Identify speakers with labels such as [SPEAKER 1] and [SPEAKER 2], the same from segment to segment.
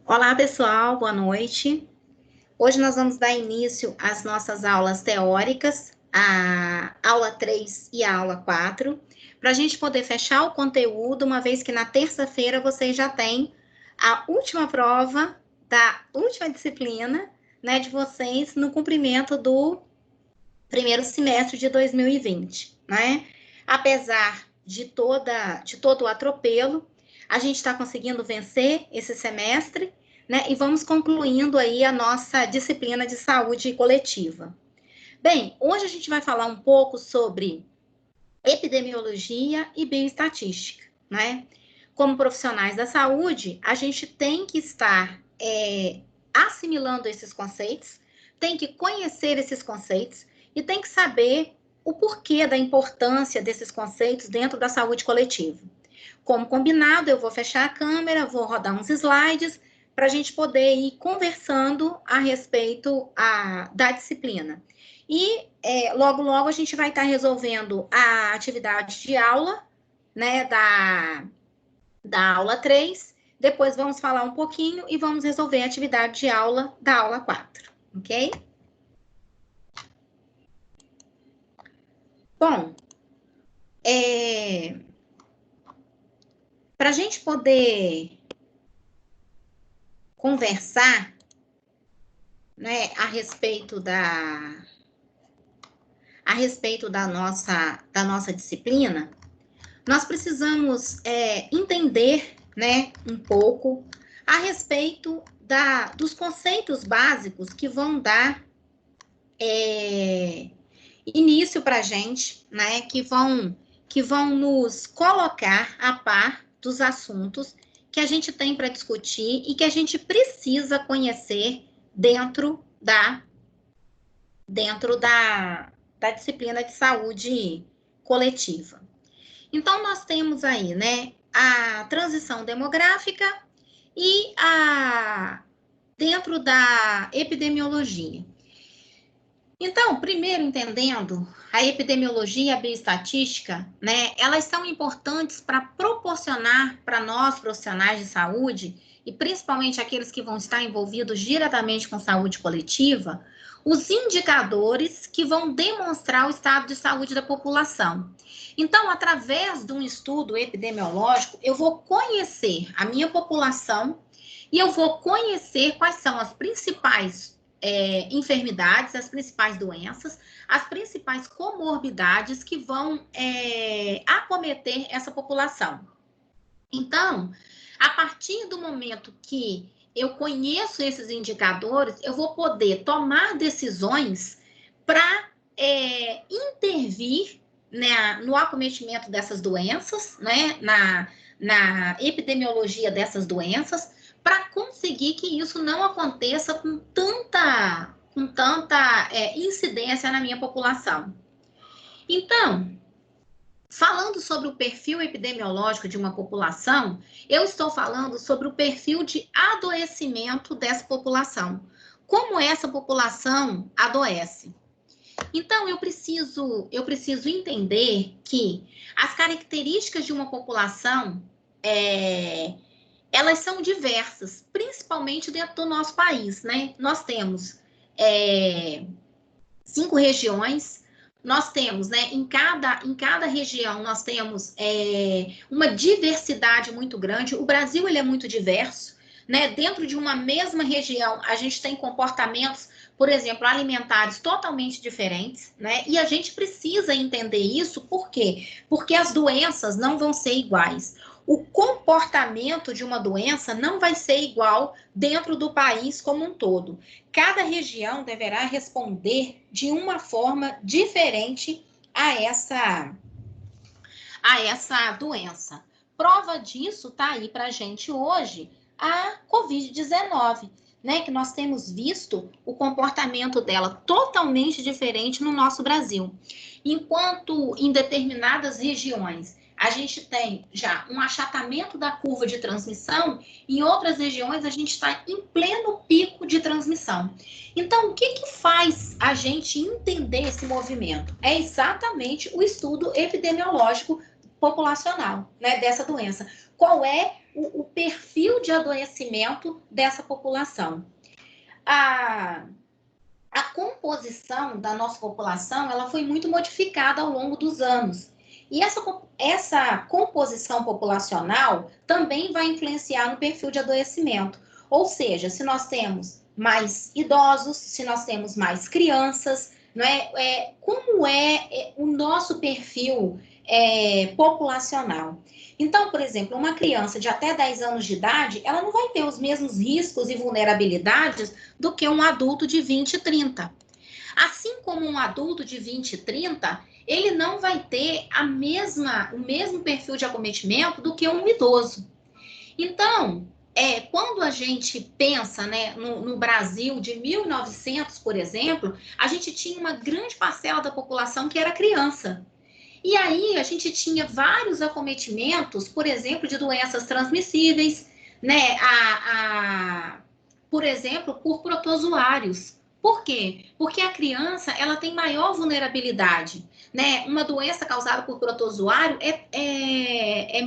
[SPEAKER 1] Olá, pessoal, boa noite. Hoje nós vamos dar início às nossas aulas teóricas, a aula 3 e a aula 4, para a gente poder fechar o conteúdo, uma vez que na terça-feira vocês já têm a última prova da última disciplina, né, de vocês no cumprimento do primeiro semestre de 2020, né? Apesar de todo o atropelo, a gente está conseguindo vencer esse semestre, né? E vamos concluindo aí a nossa disciplina de saúde coletiva. Bem, hoje a gente vai falar um pouco sobre epidemiologia e bioestatística, né? Como profissionais da saúde, a gente tem que estar assimilando esses conceitos, tem que conhecer esses conceitos e tem que saber o porquê da importância desses conceitos dentro da saúde coletiva. Como combinado, eu vou fechar a câmera, vou rodar uns slides para a gente poder ir conversando a respeito da disciplina. E logo, logo a gente vai estar resolvendo a atividade de aula, né, da aula 3. Depois vamos falar um pouquinho e vamos resolver a atividade de aula da aula 4, ok? Bom, para a gente poder conversar, né, a respeito da nossa disciplina, nós precisamos entender, né, um pouco a respeito dos conceitos básicos que vão dar início para a gente, né, que vão nos colocar a par dos assuntos que a gente tem para discutir e que a gente precisa conhecer dentro da disciplina de saúde coletiva. Então, nós temos aí, né, a transição demográfica e dentro da epidemiologia. Então, primeiro entendendo a epidemiologia e a bioestatística, né, elas são importantes para proporcionar para nós, profissionais de saúde, e principalmente aqueles que vão estar envolvidos diretamente com saúde coletiva, os indicadores que vão demonstrar o estado de saúde da população. Então, através de um estudo epidemiológico, eu vou conhecer a minha população e eu vou conhecer quais são as principais enfermidades, as principais doenças, as principais comorbidades que vão acometer essa população. Então, a partir do momento que eu conheço esses indicadores, eu vou poder tomar decisões para intervir, né, no acometimento dessas doenças, né, na epidemiologia dessas doenças, para conseguir que isso não aconteça com tanta incidência na minha população. Então, falando sobre o perfil epidemiológico de uma população, eu estou falando sobre o perfil de adoecimento dessa população. Como essa população adoece? Então, eu preciso entender que as características de uma população, elas são diversas, principalmente dentro do nosso país, né? Nós temos 5 regiões, nós temos, né, em cada região, nós temos uma diversidade muito grande. O Brasil, ele é muito diverso, né? Dentro de uma mesma região, a gente tem comportamentos, por exemplo, alimentares totalmente diferentes, né? E a gente precisa entender isso, por quê? Porque as doenças não vão ser iguais. O comportamento de uma doença não vai ser igual dentro do país como um todo. Cada região deverá responder de uma forma diferente a essa doença. Prova disso está aí para a gente hoje, a Covid-19, né? Que nós temos visto o comportamento dela totalmente diferente no nosso Brasil. Enquanto em determinadas regiões a gente tem já um achatamento da curva de transmissão, em outras regiões a gente está em pleno pico de transmissão. Então, o que faz a gente entender esse movimento? É exatamente o estudo epidemiológico populacional, né, dessa doença. Qual é o perfil de adoecimento dessa população? A composição da nossa população, ela foi muito modificada ao longo dos anos. E essa composição populacional também vai influenciar no perfil de adoecimento. Ou seja, se nós temos mais idosos, se nós temos mais crianças, não é, como é o nosso perfil populacional. Então, por exemplo, uma criança de até 10 anos de idade, ela não vai ter os mesmos riscos e vulnerabilidades do que um adulto de 20 e 30. Assim como um adulto de 20 e 30, ele não vai ter o mesmo perfil de acometimento do que um idoso. Então, quando a gente pensa, né, no Brasil de 1900, por exemplo, a gente tinha uma grande parcela da população que era criança. E aí a gente tinha vários acometimentos, por exemplo, de doenças transmissíveis, né? Por exemplo, por protozoários. Por quê? Porque a criança ela tem maior vulnerabilidade, né? Uma doença causada por protozoário é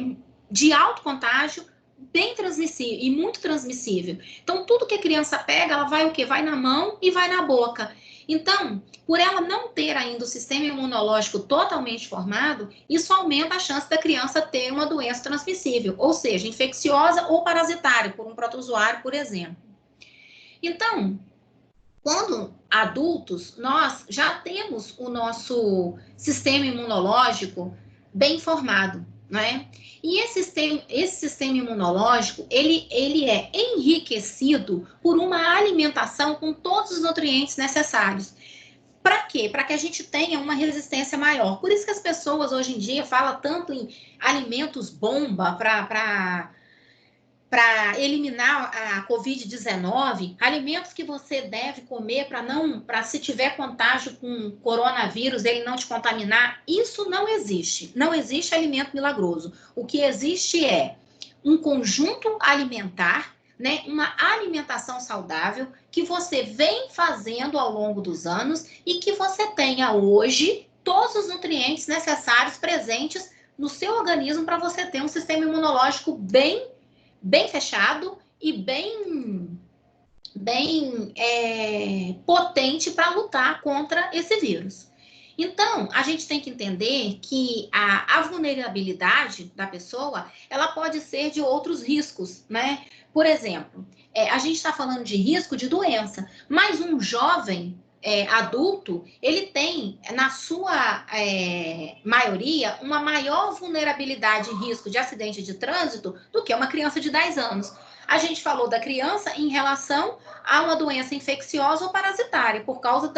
[SPEAKER 1] de alto contágio, bem transmissível e muito transmissível. Então, tudo que a criança pega, ela vai o quê? Vai na mão e vai na boca. Então, por ela não ter ainda o sistema imunológico totalmente formado, isso aumenta a chance da criança ter uma doença transmissível, ou seja, infecciosa ou parasitária, por um protozoário, por exemplo. Então, quando adultos, nós já temos o nosso sistema imunológico bem formado, né? E esse sistema imunológico, ele é enriquecido por uma alimentação com todos os nutrientes necessários. Para quê? Para que a gente tenha uma resistência maior. Por isso que as pessoas hoje em dia falam tanto em alimentos bomba para eliminar a Covid-19, alimentos que você deve comer para se tiver contágio com coronavírus, ele não te contaminar. Isso não existe. Não existe alimento milagroso. O que existe é um conjunto alimentar, né, uma alimentação saudável que você vem fazendo ao longo dos anos e que você tenha hoje todos os nutrientes necessários presentes no seu organismo para você ter um sistema imunológico bem fechado e bem potente para lutar contra esse vírus. Então, a gente tem que entender que a vulnerabilidade da pessoa, ela pode ser de outros riscos, né? Por exemplo, a gente está falando de risco de doença, mas um jovem adulto, ele tem, na sua maioria, uma maior vulnerabilidade e risco de acidente de trânsito do que uma criança de 10 anos. A gente falou da criança em relação a uma doença infecciosa ou parasitária, por causa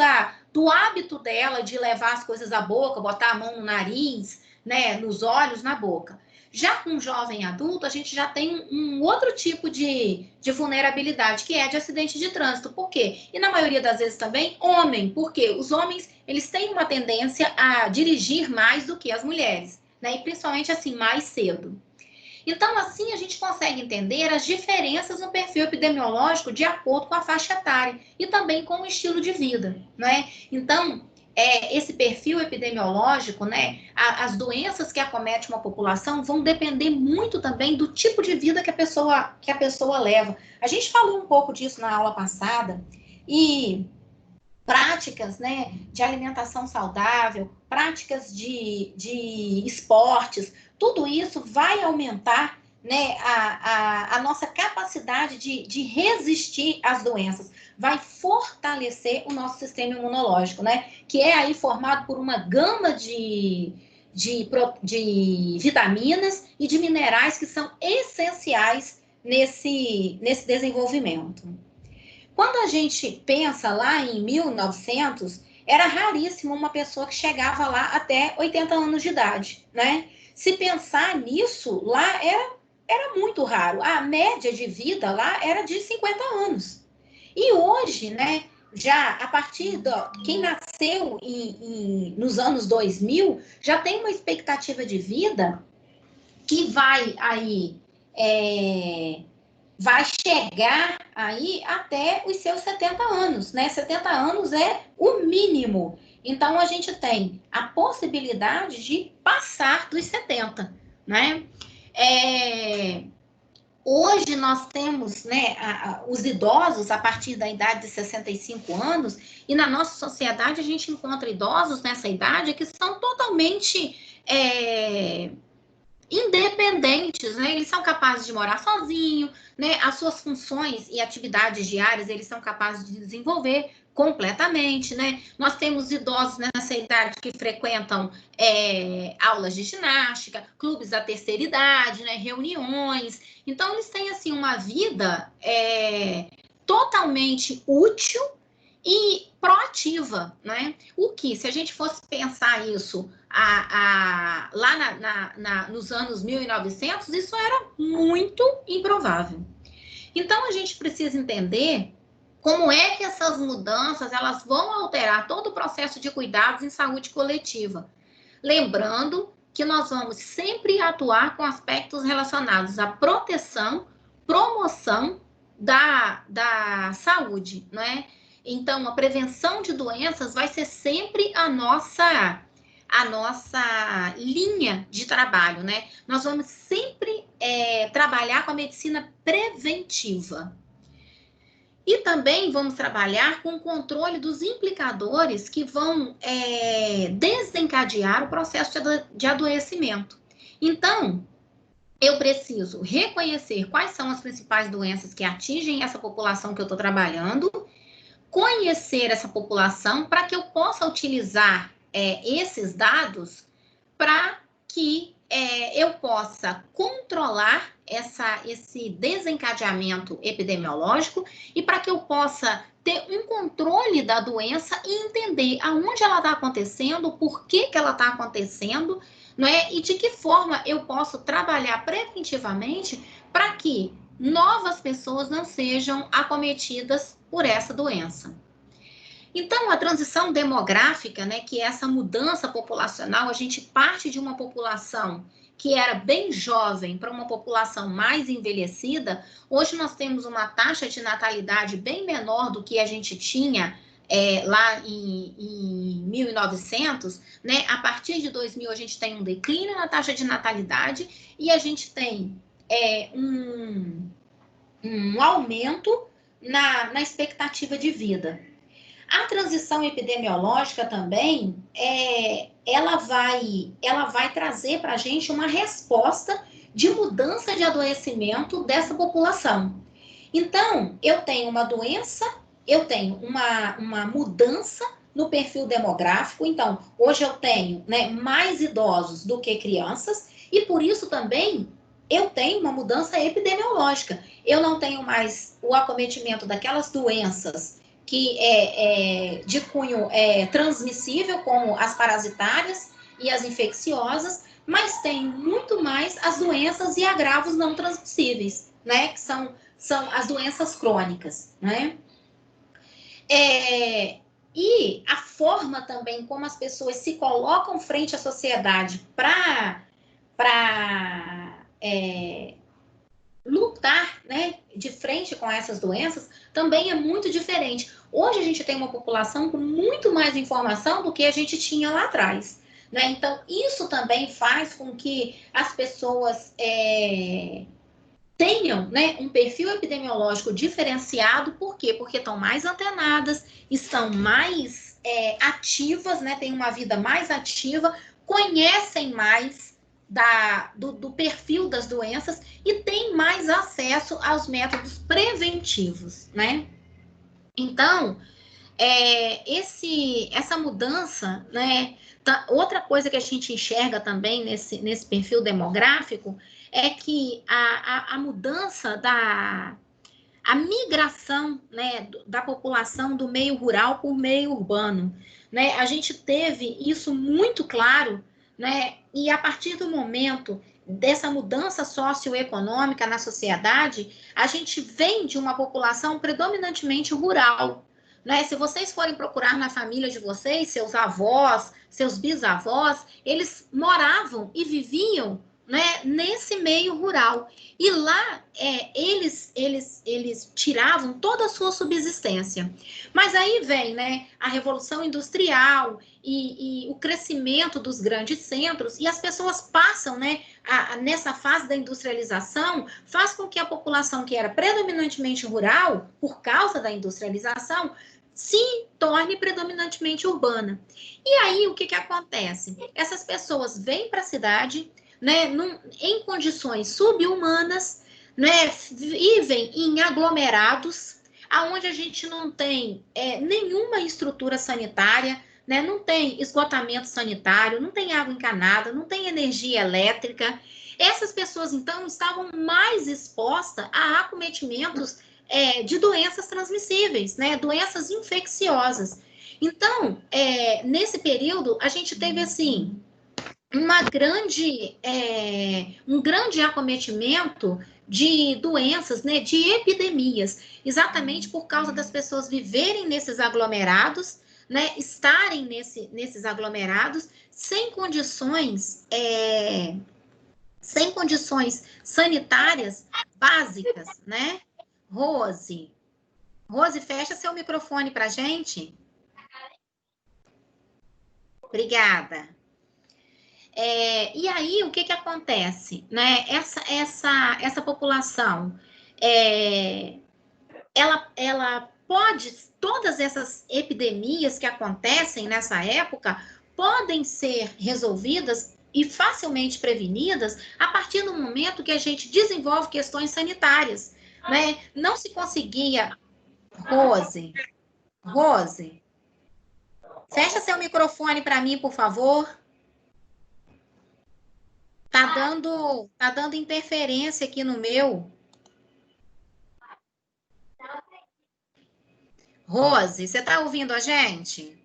[SPEAKER 1] do hábito dela de levar as coisas à boca, botar a mão no nariz, né, nos olhos, na boca. Já com um jovem adulto, a gente já tem um outro tipo de vulnerabilidade, que é de acidente de trânsito. Por quê? E na maioria das vezes também, homem. Porque os homens, eles têm uma tendência a dirigir mais do que as mulheres, né? E principalmente, assim, mais cedo. Então, assim, a gente consegue entender as diferenças no perfil epidemiológico de acordo com a faixa etária e também com o estilo de vida, né? Então, esse perfil epidemiológico, né, as doenças que acometem uma população vão depender muito também do tipo de vida que a pessoa leva. A gente falou um pouco disso na aula passada e práticas, né, de alimentação saudável, práticas de esportes, tudo isso vai aumentar, né, a nossa capacidade de resistir às doenças, vai fortalecer o nosso sistema imunológico, né, que é aí formado por uma gama de vitaminas e de minerais que são essenciais nesse desenvolvimento. Quando a gente pensa lá em 1900, era raríssimo uma pessoa que chegava lá até 80 anos de idade, né? Se pensar nisso, lá era muito raro. A média de vida lá era de 50 anos. E hoje, né, já a partir quem nasceu nos anos 2000, já tem uma expectativa de vida que vai aí vai chegar aí até os seus 70 anos, né? 70 anos é o mínimo. Então, a gente tem a possibilidade de passar dos 70, né? Hoje nós temos, né, os idosos a partir da idade de 65 anos, e na nossa sociedade a gente encontra idosos nessa idade que são totalmente independentes, né? Eles são capazes de morar sozinho, né? As suas funções e atividades diárias eles são capazes de desenvolver completamente, né? Nós temos idosos nessa idade que frequentam aulas de ginástica, clubes da terceira idade, né? Reuniões. Então eles têm assim uma vida totalmente útil e proativa, né? O que, se a gente fosse pensar isso lá nos anos 1900, isso era muito improvável. Então, a gente precisa entender como é que essas mudanças elas vão alterar todo o processo de cuidados em saúde coletiva. Lembrando que nós vamos sempre atuar com aspectos relacionados à proteção, promoção da saúde, né? Então, a prevenção de doenças vai ser sempre a nossa linha de trabalho, né? Nós vamos sempre trabalhar com a medicina preventiva. E também vamos trabalhar com o controle dos implicadores que vão desencadear o processo de adoecimento. Então, eu preciso reconhecer quais são as principais doenças que atingem essa população que eu estou trabalhando, conhecer essa população para que eu possa utilizar esses dados para que eu possa controlar esse desencadeamento epidemiológico e para que eu possa ter um controle da doença e entender aonde ela está acontecendo, por que ela está acontecendo, não é? E de que forma eu posso trabalhar preventivamente para que novas pessoas não sejam acometidas por essa doença. Então, a transição demográfica, né, que é essa mudança populacional, a gente parte de uma população que era bem jovem para uma população mais envelhecida. Hoje nós temos uma taxa de natalidade bem menor do que a gente tinha lá em 1900, né? A partir de 2000 a gente tem um declínio na taxa de natalidade e a gente tem um aumento na expectativa de vida. A transição epidemiológica também, ela vai trazer para a gente uma resposta de mudança de adoecimento dessa população. Então, eu tenho uma doença, eu tenho uma mudança no perfil demográfico. Então, hoje eu tenho, né, mais idosos do que crianças e por isso também eu tenho uma mudança epidemiológica. Eu não tenho mais o acometimento daquelas doenças que é de cunho transmissível, como as parasitárias e as infecciosas, mas tem muito mais as doenças e agravos não transmissíveis, né? Que são as doenças crônicas, né? E a forma também como as pessoas se colocam frente à sociedade para lutar, né, de frente com essas doenças também é muito diferente. Hoje a gente tem uma população com muito mais informação do que a gente tinha lá atrás, né? Então isso também faz com que as pessoas tenham, né, um perfil epidemiológico diferenciado. Por quê? Porque estão mais antenadas, estão mais ativas, né, têm uma vida mais ativa, conhecem mais do perfil das doenças e tem mais acesso aos métodos preventivos, né? Então, essa mudança, né? Outra coisa que a gente enxerga também nesse perfil demográfico é que a mudança a migração, né, da população do meio rural por meio urbano, né? A gente teve isso muito claro, né? E a partir do momento dessa mudança socioeconômica na sociedade, a gente vem de uma população predominantemente rural, né? Se vocês forem procurar na família de vocês, seus avós, seus bisavós, eles moravam e viviam, né, nesse meio rural. E lá eles tiravam toda a sua subsistência. Mas aí vem, né, a Revolução Industrial e o crescimento dos grandes centros, e as pessoas passam, né, nessa fase da industrialização, faz com que a população que era predominantemente rural, por causa da industrialização, se torne predominantemente urbana. E aí, o que que acontece? Essas pessoas vêm para a cidade, né, em condições subhumanas, né, vivem em aglomerados, aonde a gente não tem nenhuma estrutura sanitária, né, não tem esgotamento sanitário, não tem água encanada, não tem energia elétrica. Essas pessoas, então, estavam mais expostas a acometimentos de doenças transmissíveis, né, doenças infecciosas. Então, nesse período, a gente teve, assim, um grande acometimento de doenças, né, de epidemias, exatamente por causa das pessoas viverem nesses aglomerados, né, estarem nesses aglomerados sem condições sanitárias básicas, né? Rose, fecha seu microfone para a gente. Obrigada. E aí, o que que acontece? Né? Essa população, ela pode, todas essas epidemias que acontecem nessa época, podem ser resolvidas e facilmente prevenidas a partir do momento que a gente desenvolve questões sanitárias, né? Não se conseguia... Rose, fecha seu microfone para mim, por favor. Tá dando interferência aqui no meu. Rose, você tá ouvindo a gente?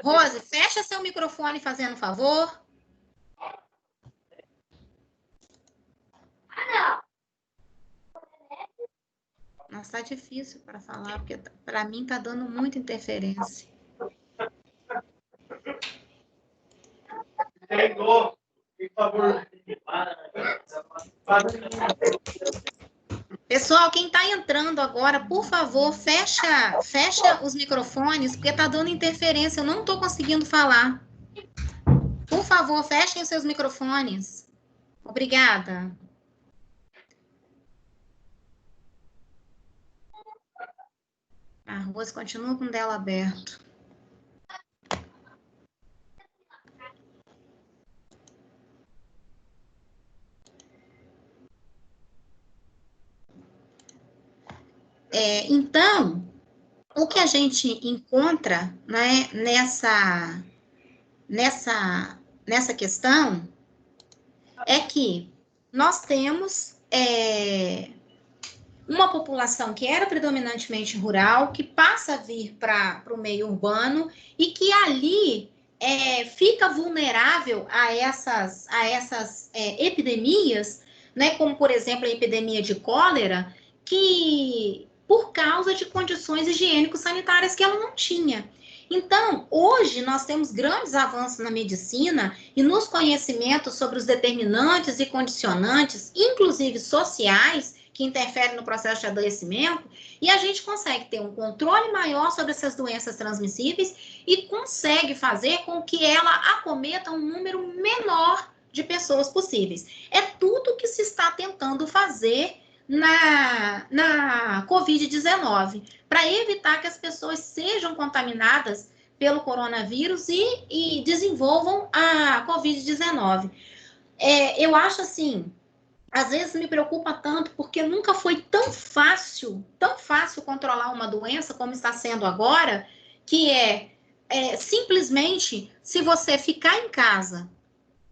[SPEAKER 1] Rose, fecha seu microfone, fazendo favor. Nossa, tá difícil para falar, porque para mim tá dando muita interferência. Por favor. Pessoal, quem está entrando agora, por favor, fecha os microfones, porque está dando interferência, eu não estou conseguindo falar. Por favor, fechem os seus microfones. Obrigada. A Rose continua com o dela aberto. Então, o que a gente encontra, né, nessa questão é que nós temos uma população que era predominantemente rural, que passa a vir para o meio urbano e que ali fica vulnerável a essas epidemias, né, como, por exemplo, a epidemia de cólera, que por causa de condições higiênico-sanitárias que ela não tinha. Então, hoje nós temos grandes avanços na medicina e nos conhecimentos sobre os determinantes e condicionantes, inclusive sociais, que interferem no processo de adoecimento, e a gente consegue ter um controle maior sobre essas doenças transmissíveis e consegue fazer com que ela acometa um número menor de pessoas possíveis. É tudo que se está tentando fazer na Covid-19, para evitar que as pessoas sejam contaminadas pelo coronavírus e desenvolvam a Covid-19. Eu acho assim, às vezes me preocupa tanto, porque nunca foi tão fácil controlar uma doença como está sendo agora, que simplesmente, se você ficar em casa,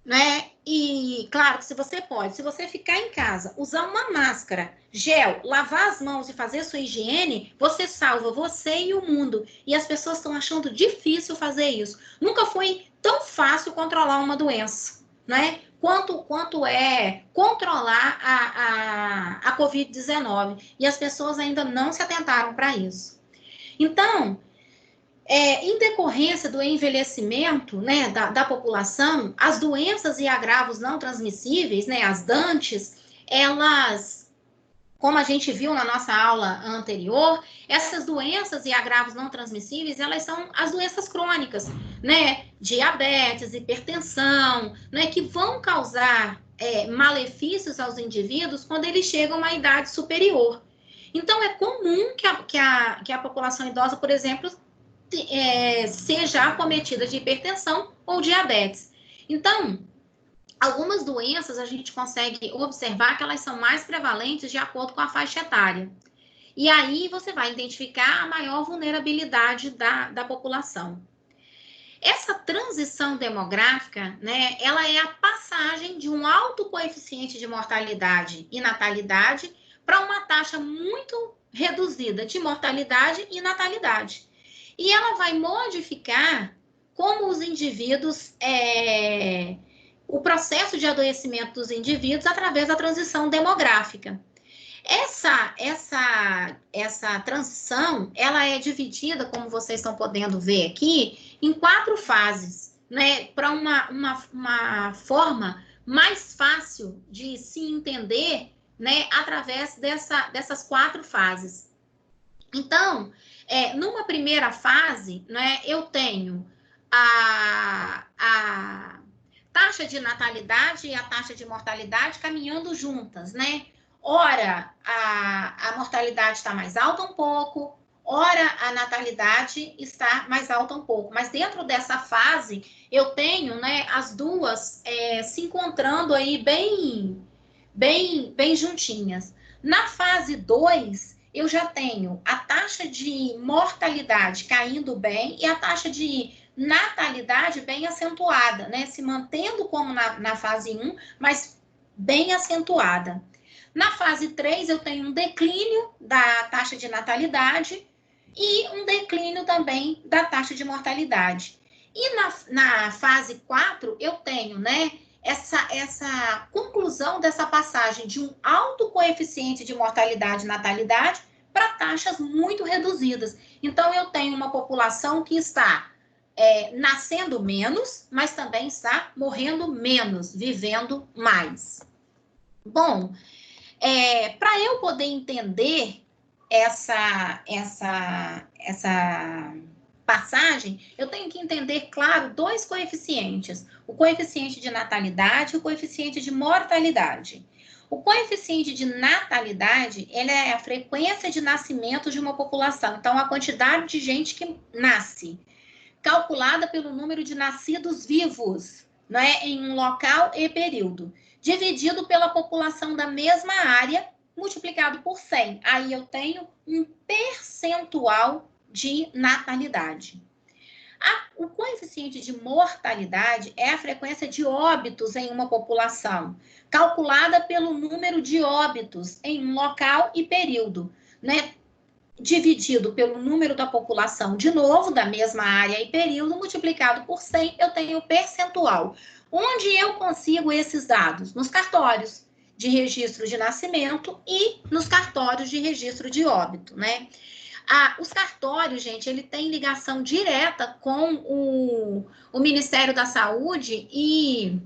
[SPEAKER 1] né? E claro que se você ficar em casa, usar uma máscara, gel, lavar as mãos e fazer sua higiene, você salva você e o mundo. E as pessoas estão achando difícil fazer isso. Nunca foi tão fácil controlar uma doença, né? Quanto é controlar a Covid-19. E as pessoas ainda não se atentaram para isso. Então, Em decorrência do envelhecimento, né, da população, as doenças e agravos não transmissíveis, né, as DANTs, elas, como a gente viu na nossa aula anterior, essas doenças e agravos não transmissíveis, elas são as doenças crônicas, né, diabetes, hipertensão, né, que vão causar malefícios aos indivíduos quando eles chegam a uma idade superior. Então, é comum que a população idosa, por exemplo, seja acometida de hipertensão ou diabetes. Então, algumas doenças a gente consegue observar que elas são mais prevalentes de acordo com a faixa etária. E aí você vai identificar a maior vulnerabilidade da população. Essa transição demográfica, né, ela é a passagem de um alto coeficiente de mortalidade e natalidade para uma taxa muito reduzida de mortalidade e natalidade. E ela vai modificar como os indivíduos, o processo de adoecimento dos indivíduos através da transição demográfica. Essa transição, ela é dividida, como vocês estão podendo ver aqui, em 4 fases, né? Para uma forma mais fácil de se entender, né? Através dessas 4 fases. Então, numa primeira fase, né? Eu tenho a taxa de natalidade e a taxa de mortalidade caminhando juntas, né? Ora, a mortalidade está mais alta um pouco, ora, a natalidade está mais alta um pouco. Mas dentro dessa fase, eu tenho, né, as duas se encontrando aí bem juntinhas. Na fase 2, eu já tenho a taxa de mortalidade caindo bem e a taxa de natalidade bem acentuada, né? Se mantendo como na fase 1, mas bem acentuada. Na fase 3, eu tenho um declínio da taxa de natalidade e um declínio também da taxa de mortalidade. E na fase 4, eu tenho, né, essa conclusão dessa passagem de um alto coeficiente de mortalidade e natalidade para taxas muito reduzidas. Então, eu tenho uma população que está nascendo menos, mas também está morrendo menos, vivendo mais. Bom, para eu poder entender essa passagem, eu tenho que entender, claro, 2 coeficientes, o coeficiente de natalidade e o coeficiente de mortalidade. O coeficiente de natalidade, ele é a frequência de nascimento de uma população, então a quantidade de gente que nasce, calculada pelo número de nascidos vivos, né, em um local e período, dividido pela população da mesma área, multiplicado por 100. Aí eu tenho um percentual de natalidade. O coeficiente de mortalidade é a frequência de óbitos em uma população, calculada pelo número de óbitos em um local e período, né? Dividido pelo número da população, de novo, da mesma área e período, multiplicado por 100, eu tenho o percentual. Onde eu consigo esses dados? Nos cartórios de registro de nascimento e nos cartórios de registro de óbito, né? Os cartórios, gente, ele tem ligação direta com o Ministério da Saúde e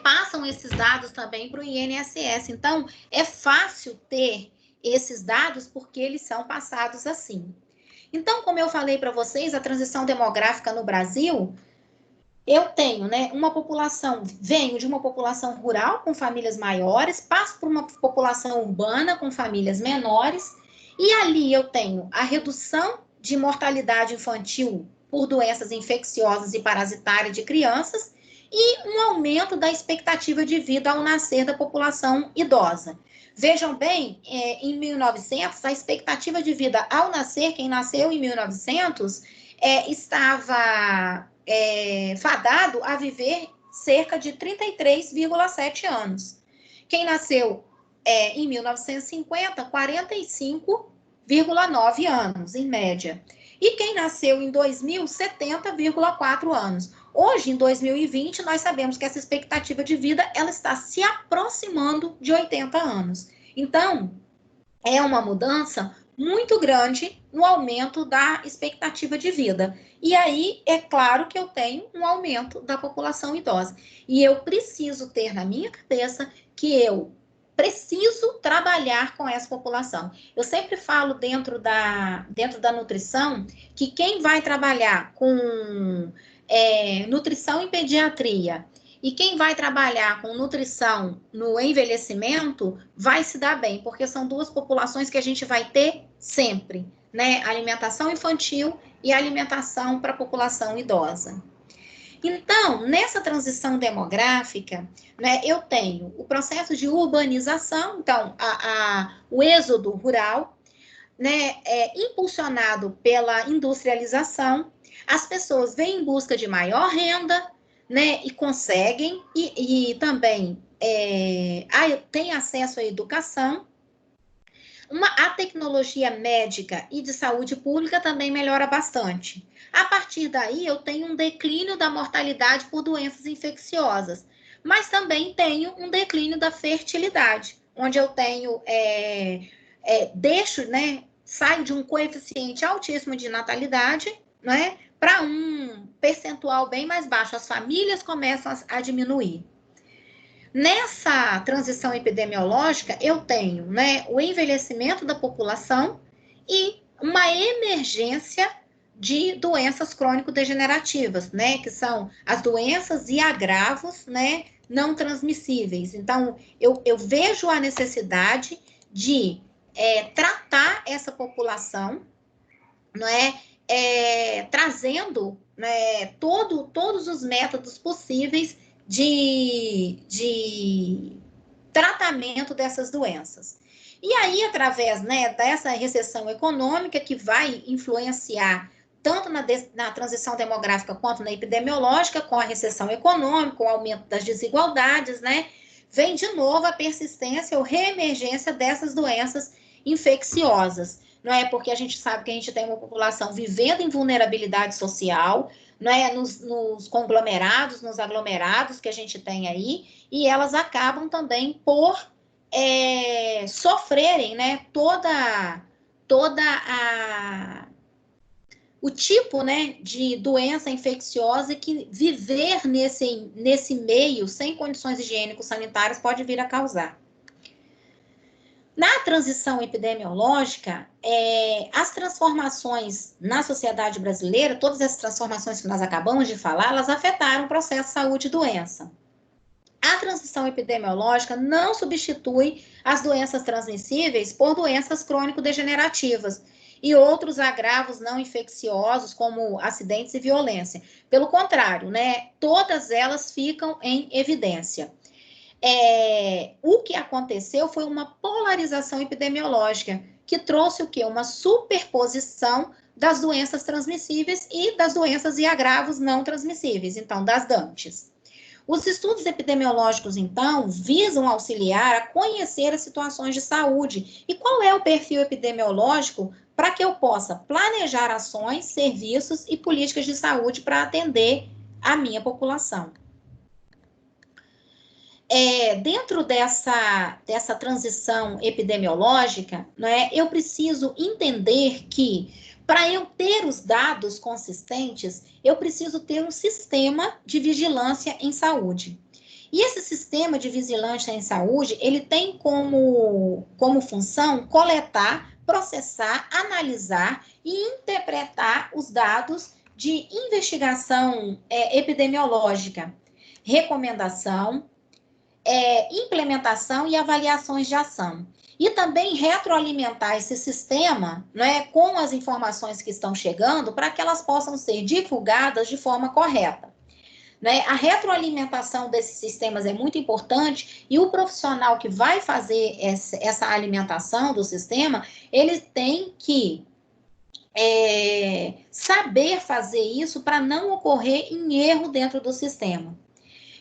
[SPEAKER 1] passam esses dados também para o INSS. Então, é fácil ter esses dados porque eles são passados assim. Então, como eu falei para vocês, a transição demográfica no Brasil, eu tenho, né, venho de uma população rural com famílias maiores, passo por uma população urbana com famílias menores, e ali eu tenho a redução de mortalidade infantil por doenças infecciosas e parasitárias de crianças e um aumento da expectativa de vida ao nascer da população idosa. Vejam bem, em 1900, a expectativa de vida ao nascer, quem nasceu em 1900, estava fadado a viver cerca de 33,7 anos. Quem nasceu em 1950, 45,9 anos, em média. E quem nasceu em 2000, 70,4 anos. Hoje, em 2020, nós sabemos que essa expectativa de vida ela está se aproximando de 80 anos. Então, é uma mudança muito grande no aumento da expectativa de vida. E aí, é claro que eu tenho um aumento da população idosa. E eu preciso ter na minha cabeça que eu preciso trabalhar com essa população. Eu sempre falo dentro da nutrição que quem vai trabalhar com nutrição em pediatria e quem vai trabalhar com nutrição no envelhecimento vai se dar bem, porque são duas populações que a gente vai ter sempre, né? Alimentação infantil e alimentação para a população idosa. Então, nessa transição demográfica, né, eu tenho o processo de urbanização, então, o êxodo rural, né, impulsionado pela industrialização, as pessoas vêm em busca de maior renda, né, e conseguem, e também têm acesso à educação. A tecnologia médica e de saúde pública também melhora bastante. A partir daí, eu tenho um declínio da mortalidade por doenças infecciosas, mas também tenho um declínio da fertilidade, onde eu tenho, saio de um coeficiente altíssimo de natalidade, né, para um percentual bem mais baixo. As famílias começam a diminuir. Nessa transição epidemiológica, eu tenho, né, o envelhecimento da população e uma emergência de doenças crônico-degenerativas, né, que são as doenças e agravos, né, não transmissíveis. Então, eu vejo a necessidade de tratar essa população, não trazendo, né, todos os métodos possíveis de tratamento dessas doenças. E aí, através, né, dessa recessão econômica que vai influenciar tanto na transição demográfica quanto na epidemiológica, com a recessão econômica, com o aumento das desigualdades, né, vem de novo a persistência ou reemergência dessas doenças infecciosas. Não é porque a gente sabe que a gente tem uma população vivendo em vulnerabilidade social, não é, nos conglomerados, nos aglomerados que a gente tem aí, e elas acabam também por sofrerem, né, o tipo, né, de doença infecciosa que viver nesse meio sem condições higiênico-sanitárias pode vir a causar. Na transição epidemiológica, as transformações na sociedade brasileira, todas essas transformações que nós acabamos de falar, elas afetaram o processo de saúde e doença. A transição epidemiológica não substitui as doenças transmissíveis por doenças crônico-degenerativas e outros agravos não infecciosos, como acidentes e violência. Pelo contrário, né, todas elas ficam em evidência. O que aconteceu foi uma polarização epidemiológica, que trouxe o quê? Uma superposição das doenças transmissíveis e das doenças e agravos não transmissíveis, então, das DANTES. Os estudos epidemiológicos, então, visam auxiliar a conhecer as situações de saúde e qual é o perfil epidemiológico para que eu possa planejar ações, serviços e políticas de saúde para atender a minha população. Dentro dessa transição epidemiológica, né, eu preciso entender que, para eu ter os dados consistentes, eu preciso ter um sistema de vigilância em saúde. E esse sistema de vigilância em saúde, ele tem como função coletar, processar, analisar e interpretar os dados de investigação epidemiológica, recomendação, implementação e avaliações de ação. E também retroalimentar esse sistema, né, com as informações que estão chegando para que elas possam ser divulgadas de forma correta. Né? A retroalimentação desses sistemas é muito importante e o profissional que vai fazer essa alimentação do sistema, ele tem que saber fazer isso para não ocorrer em erro dentro do sistema.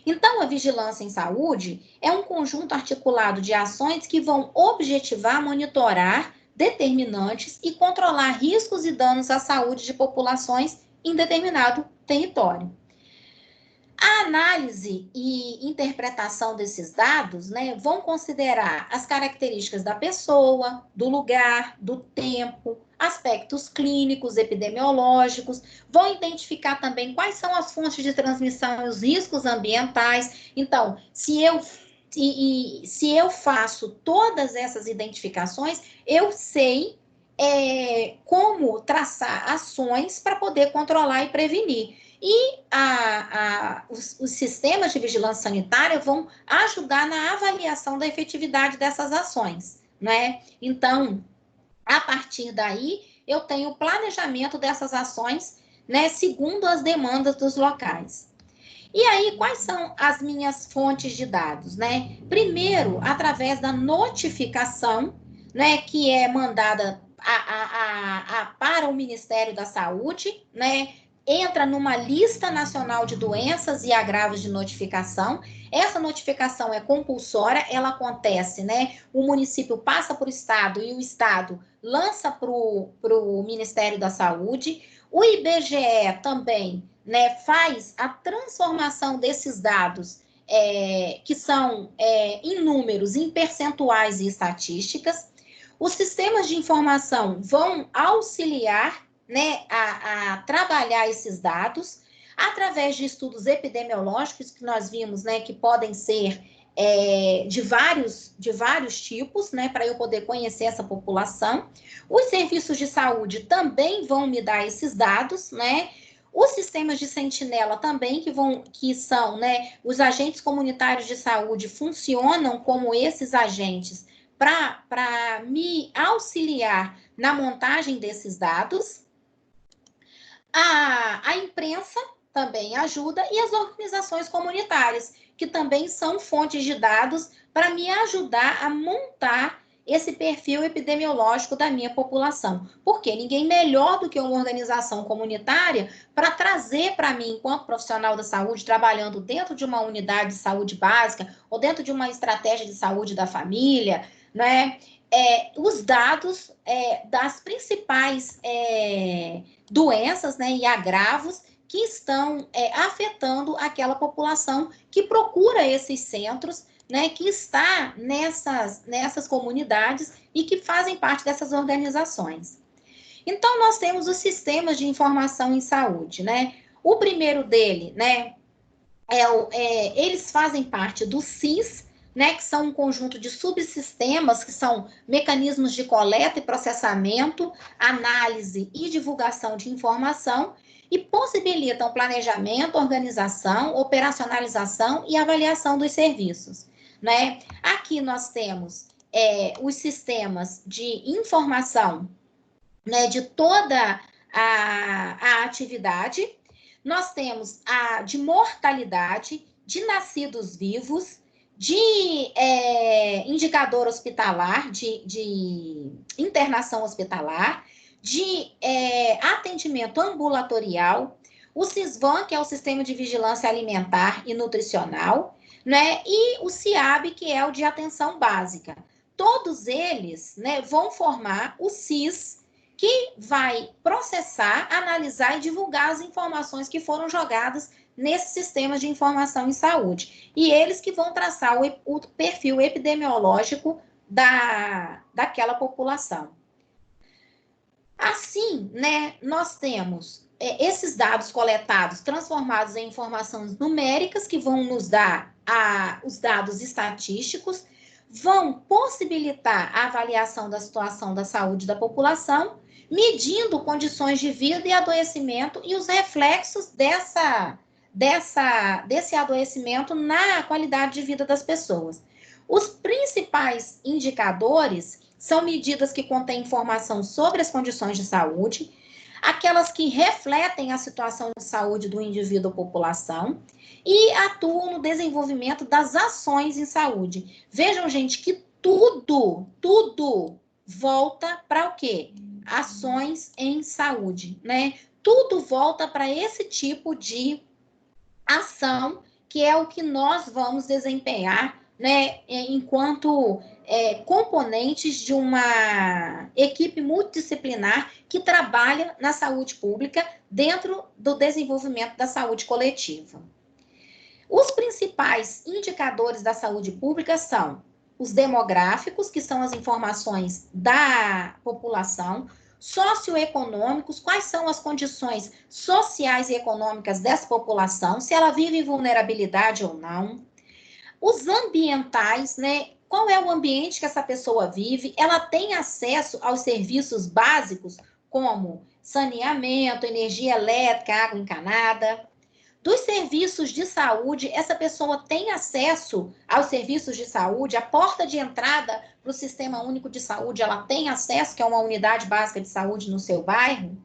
[SPEAKER 1] Então, a vigilância em saúde é um conjunto articulado de ações que vão objetivar, monitorar determinantes e controlar riscos e danos à saúde de populações em determinado território. A análise e interpretação desses dados, né, vão considerar as características da pessoa, do lugar, do tempo, aspectos clínicos, epidemiológicos, vão identificar também quais são as fontes de transmissão e os riscos ambientais. Então, se eu faço todas essas identificações, eu sei como traçar ações para poder controlar e prevenir. E os sistemas de vigilância sanitária vão ajudar na avaliação da efetividade dessas ações, né? Então, a partir daí, eu tenho o planejamento dessas ações, né, segundo as demandas dos locais. E aí, quais são as minhas fontes de dados, né? Primeiro, através da notificação, né, que é mandada para o Ministério da Saúde, né? Entra numa lista nacional de doenças e agravos de notificação. Essa notificação é compulsória, ela acontece, né? O município passa para o estado e o estado lança para o Ministério da Saúde. O IBGE também, né, faz a transformação desses dados, que são em números, em percentuais e estatísticas. Os sistemas de informação vão auxiliar, né, a trabalhar esses dados através de estudos epidemiológicos que nós vimos, né, que podem ser de vários tipos, né, para eu poder conhecer essa população. Os serviços de saúde também vão me dar esses dados, né? Os sistemas de sentinela também, que são, né, os agentes comunitários de saúde, funcionam como esses agentes para me auxiliar na montagem desses dados. A imprensa também ajuda e as organizações comunitárias, que também são fontes de dados para me ajudar a montar esse perfil epidemiológico da minha população. Porque ninguém melhor do que uma organização comunitária para trazer para mim, enquanto profissional da saúde, trabalhando dentro de uma unidade de saúde básica ou dentro de uma estratégia de saúde da família, né? Os dados das principais doenças, né, e agravos que estão afetando aquela população que procura esses centros, né, que está nessas comunidades e que fazem parte dessas organizações. Então, nós temos os sistemas de informação em saúde, né? O primeiro dele, né, eles fazem parte do SIS, né, que são um conjunto de subsistemas, que são mecanismos de coleta e processamento, análise e divulgação de informação, e possibilitam planejamento, organização, operacionalização e avaliação dos serviços, né? Aqui nós temos os sistemas de informação, né, de toda a atividade. Nós temos a de mortalidade, de nascidos vivos, de indicador hospitalar, de internação hospitalar, de atendimento ambulatorial, o SISVAN, que é o Sistema de Vigilância Alimentar e Nutricional, né, e o CIAB, que é o de atenção básica. Todos eles, né, vão formar o SIS, que vai processar, analisar e divulgar as informações que foram jogadas nesses sistemas de informação em saúde. E eles que vão traçar o perfil epidemiológico daquela população. Assim, né, nós temos esses dados coletados, transformados em informações numéricas, que vão nos dar os dados estatísticos, vão possibilitar a avaliação da situação da saúde da população, medindo condições de vida e adoecimento e os reflexos desse adoecimento na qualidade de vida das pessoas. Os principais indicadores são medidas que contêm informação sobre as condições de saúde, aquelas que refletem a situação de saúde do indivíduo ou população e atuam no desenvolvimento das ações em saúde. Vejam, gente, que tudo volta para o quê? Ações em saúde, né? Tudo volta para esse tipo de ação, que é o que nós vamos desempenhar, né, enquanto componentes de uma equipe multidisciplinar que trabalha na saúde pública dentro do desenvolvimento da saúde coletiva. principais indicadores da saúde pública são os demográficos, que são as informações da população, socioeconômicos, quais são as condições sociais e econômicas dessa população, se ela vive em vulnerabilidade ou não. Os ambientais, né? Qual é o ambiente que essa pessoa vive? Ela tem acesso aos serviços básicos, como saneamento, energia elétrica, água encanada. Dos serviços de saúde, essa pessoa tem acesso aos serviços de saúde, a porta de entrada para o Sistema Único de Saúde, ela tem acesso, que é uma unidade básica de saúde no seu bairro.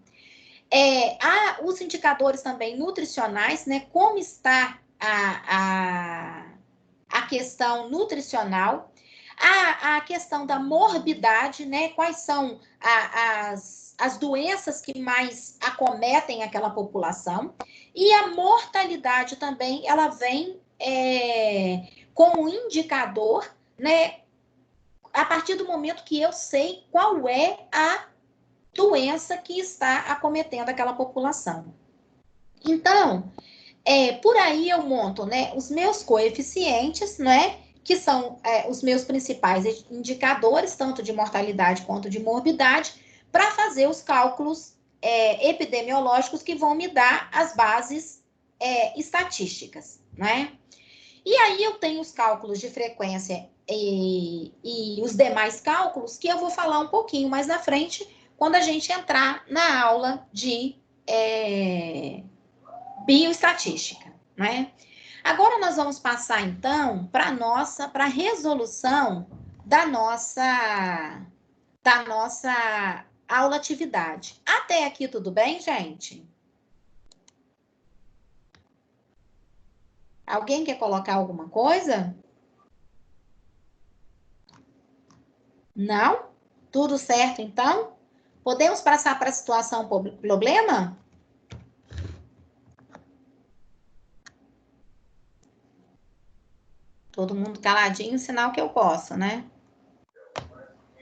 [SPEAKER 1] Há os indicadores também nutricionais, né? Como está a questão nutricional, a questão da morbidade, né? Quais são as doenças que mais acometem aquela população, e a mortalidade também, ela vem como indicador, né? A partir do momento que eu sei qual é a doença que está acometendo aquela população. Então, por aí eu monto, né, os meus coeficientes, né, que são os meus principais indicadores, tanto de mortalidade quanto de morbidade, para fazer os cálculos epidemiológicos que vão me dar as bases estatísticas, né? E aí eu tenho os cálculos de frequência e os demais cálculos que eu vou falar um pouquinho mais na frente, quando a gente entrar na aula de bioestatística, né? Agora nós vamos passar, então, para a resolução da nossa aula atividade. Até aqui tudo bem, gente? Alguém quer colocar alguma coisa? Não? Tudo certo, então? Podemos passar para a situação problema? Todo mundo caladinho, sinal que eu posso, né?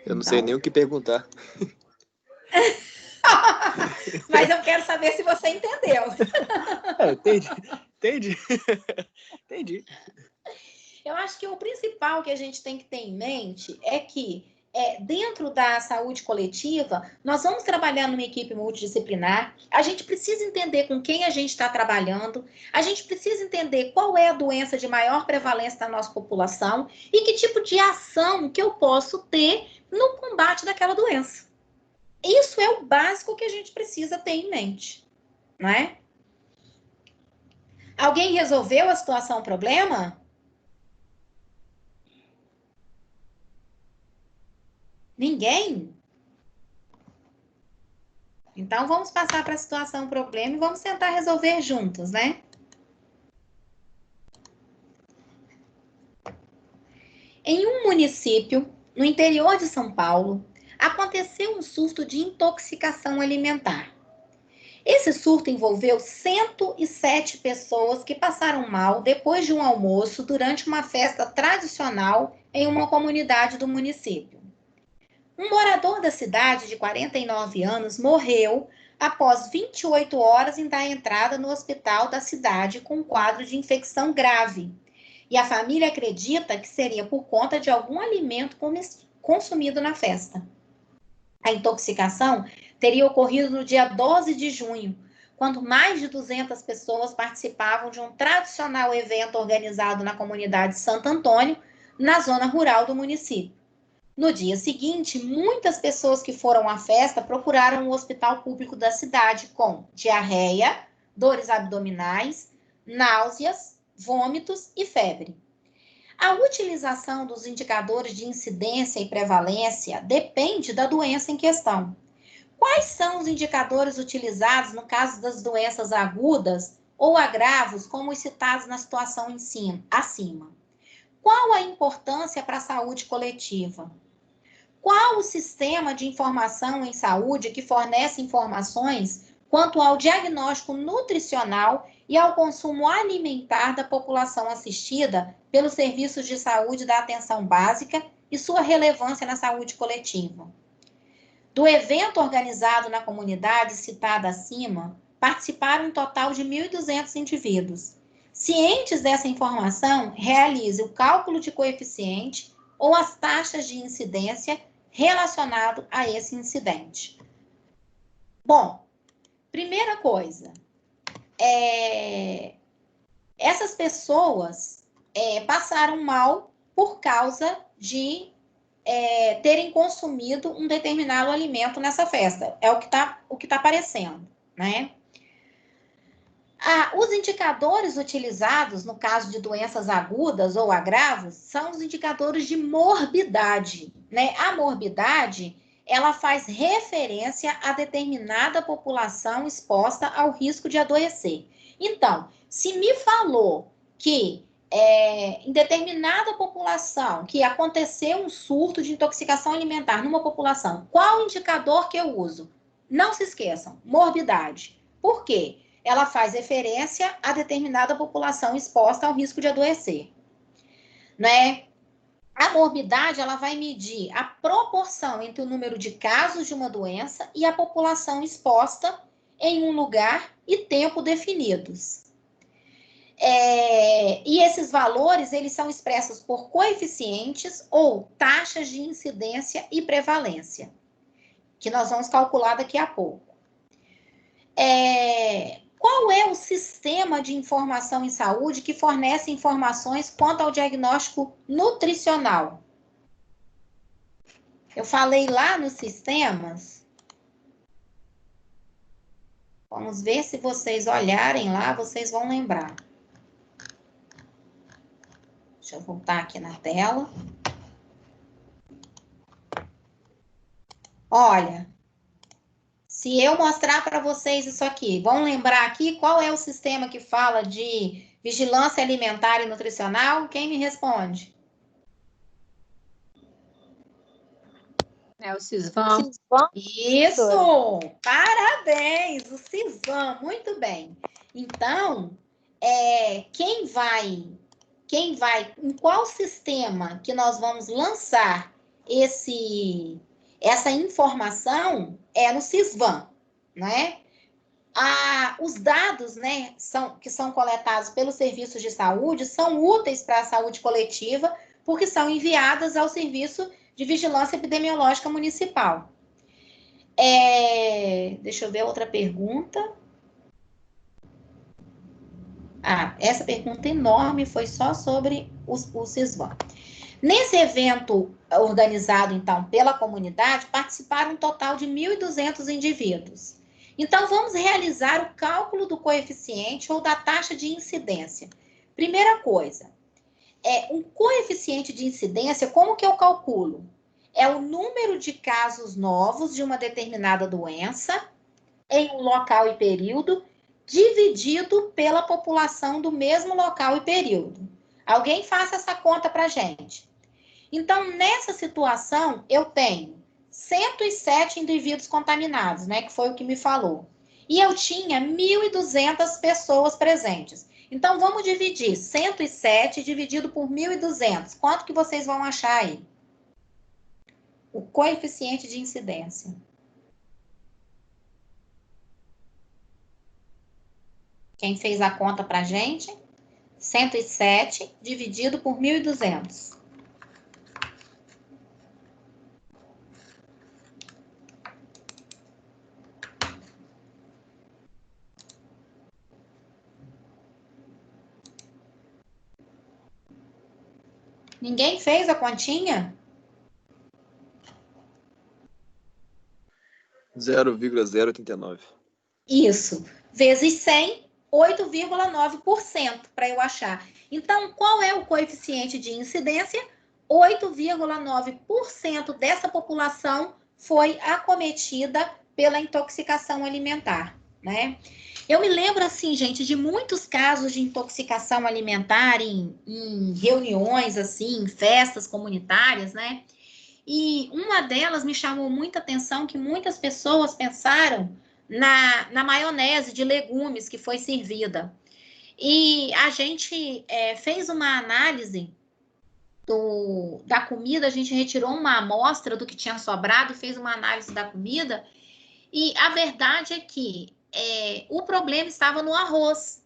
[SPEAKER 2] Eu não sei nem o que perguntar.
[SPEAKER 1] Mas eu quero saber se você entendeu.
[SPEAKER 2] Entendi.
[SPEAKER 1] Eu acho que o principal que a gente tem que ter em mente é que, dentro da saúde coletiva, nós vamos trabalhar numa equipe multidisciplinar, a gente precisa entender com quem a gente está trabalhando, a gente precisa entender qual é a doença de maior prevalência da nossa população e que tipo de ação que eu posso ter no combate daquela doença. Isso é o básico que a gente precisa ter em mente, não é? Alguém resolveu a situação problema? Ninguém? Então, vamos passar para a situação problema e vamos tentar resolver juntos, né? Em um município, no interior de São Paulo, aconteceu um surto de intoxicação alimentar. Esse surto envolveu 107 pessoas que passaram mal depois de um almoço durante uma festa tradicional em uma comunidade do município. Um morador da cidade de 49 anos morreu após 28 horas em dar entrada no hospital da cidade com um quadro de infecção grave. E a família acredita que seria por conta de algum alimento consumido na festa. A intoxicação teria ocorrido no dia 12 de junho, quando mais de 200 pessoas participavam de um tradicional evento organizado na comunidade Santo Antônio, na zona rural do município. No dia seguinte, muitas pessoas que foram à festa procuraram o hospital público da cidade com diarreia, dores abdominais, náuseas, vômitos e febre. A utilização dos indicadores de incidência e prevalência depende da doença em questão. Quais são os indicadores utilizados no caso das doenças agudas ou agravos, como os citados na situação acima? Qual a importância para a saúde coletiva? Qual o sistema de informação em saúde que fornece informações quanto ao diagnóstico nutricional e ao consumo alimentar da população assistida pelos serviços de saúde da atenção básica e sua relevância na saúde coletiva? Do evento organizado na comunidade citada acima, participaram um total de 1.200 indivíduos. Cientes dessa informação, realize o cálculo de coeficiente ou as taxas de incidência relacionado a esse incidente. Bom, primeira coisa, essas pessoas passaram mal por causa de terem consumido um determinado alimento nessa festa. É o que tá aparecendo, né? Os indicadores utilizados, no caso de doenças agudas ou agravos, são os indicadores de morbidade, né? A morbidade, ela faz referência a determinada população exposta ao risco de adoecer. Então, se me falou que em determinada população que aconteceu um surto de intoxicação alimentar numa população, qual indicador que eu uso? Não se esqueçam, morbidade. Por quê? Ela faz referência a determinada população exposta ao risco de adoecer, né? A morbidade, ela vai medir a proporção entre o número de casos de uma doença e a população exposta em um lugar e tempo definidos. E esses valores, eles são expressos por coeficientes ou taxas de incidência e prevalência, que nós vamos calcular daqui a pouco. Qual é o sistema de informação em saúde que fornece informações quanto ao diagnóstico nutricional? Eu falei lá nos sistemas. Vamos ver se vocês olharem lá, vocês vão lembrar. Deixa eu voltar aqui na tela. Olha, se eu mostrar para vocês isso aqui, vão lembrar aqui qual é o sistema que fala de vigilância alimentar e nutricional? Quem me responde?
[SPEAKER 3] É o CISVAM.
[SPEAKER 1] Isso! Parabéns! O CISVAM, muito bem. Então, em qual sistema que nós vamos lançar essa informação é no CISVAM, né? Os dados, né, que são coletados pelos serviços de saúde são úteis para a saúde coletiva, porque são enviadas ao Serviço de Vigilância Epidemiológica Municipal. Deixa eu ver outra pergunta. Essa pergunta enorme foi só sobre o CISVAM. Nesse evento organizado, então, pela comunidade, participaram um total de 1.200 indivíduos. Então, vamos realizar o cálculo do coeficiente ou da taxa de incidência. Primeira coisa, um coeficiente de incidência, como que eu calculo? É o número de casos novos de uma determinada doença em um local e período, dividido pela população do mesmo local e período. Alguém faça essa conta para a gente. Então, nessa situação, eu tenho 107 indivíduos contaminados, né, que foi o que me falou. E eu tinha 1.200 pessoas presentes. Então, vamos dividir 107 dividido por 1.200. Quanto que vocês vão achar aí? O coeficiente de incidência. Quem fez a conta para a gente? 107 dividido por 1.200. Ninguém fez a continha?
[SPEAKER 2] 0,089.
[SPEAKER 1] Isso. Vezes 100, 8,9% para eu achar. Então, qual é o coeficiente de incidência? 8,9% dessa população foi acometida pela intoxicação alimentar, né? Eu me lembro, assim, gente, de muitos casos de intoxicação alimentar em reuniões, assim, em festas comunitárias, né? E uma delas me chamou muita atenção, que muitas pessoas pensaram na maionese de legumes que foi servida. E a gente fez uma análise da comida, a gente retirou uma amostra do que tinha sobrado, fez uma análise da comida, e a verdade é que o problema estava no arroz.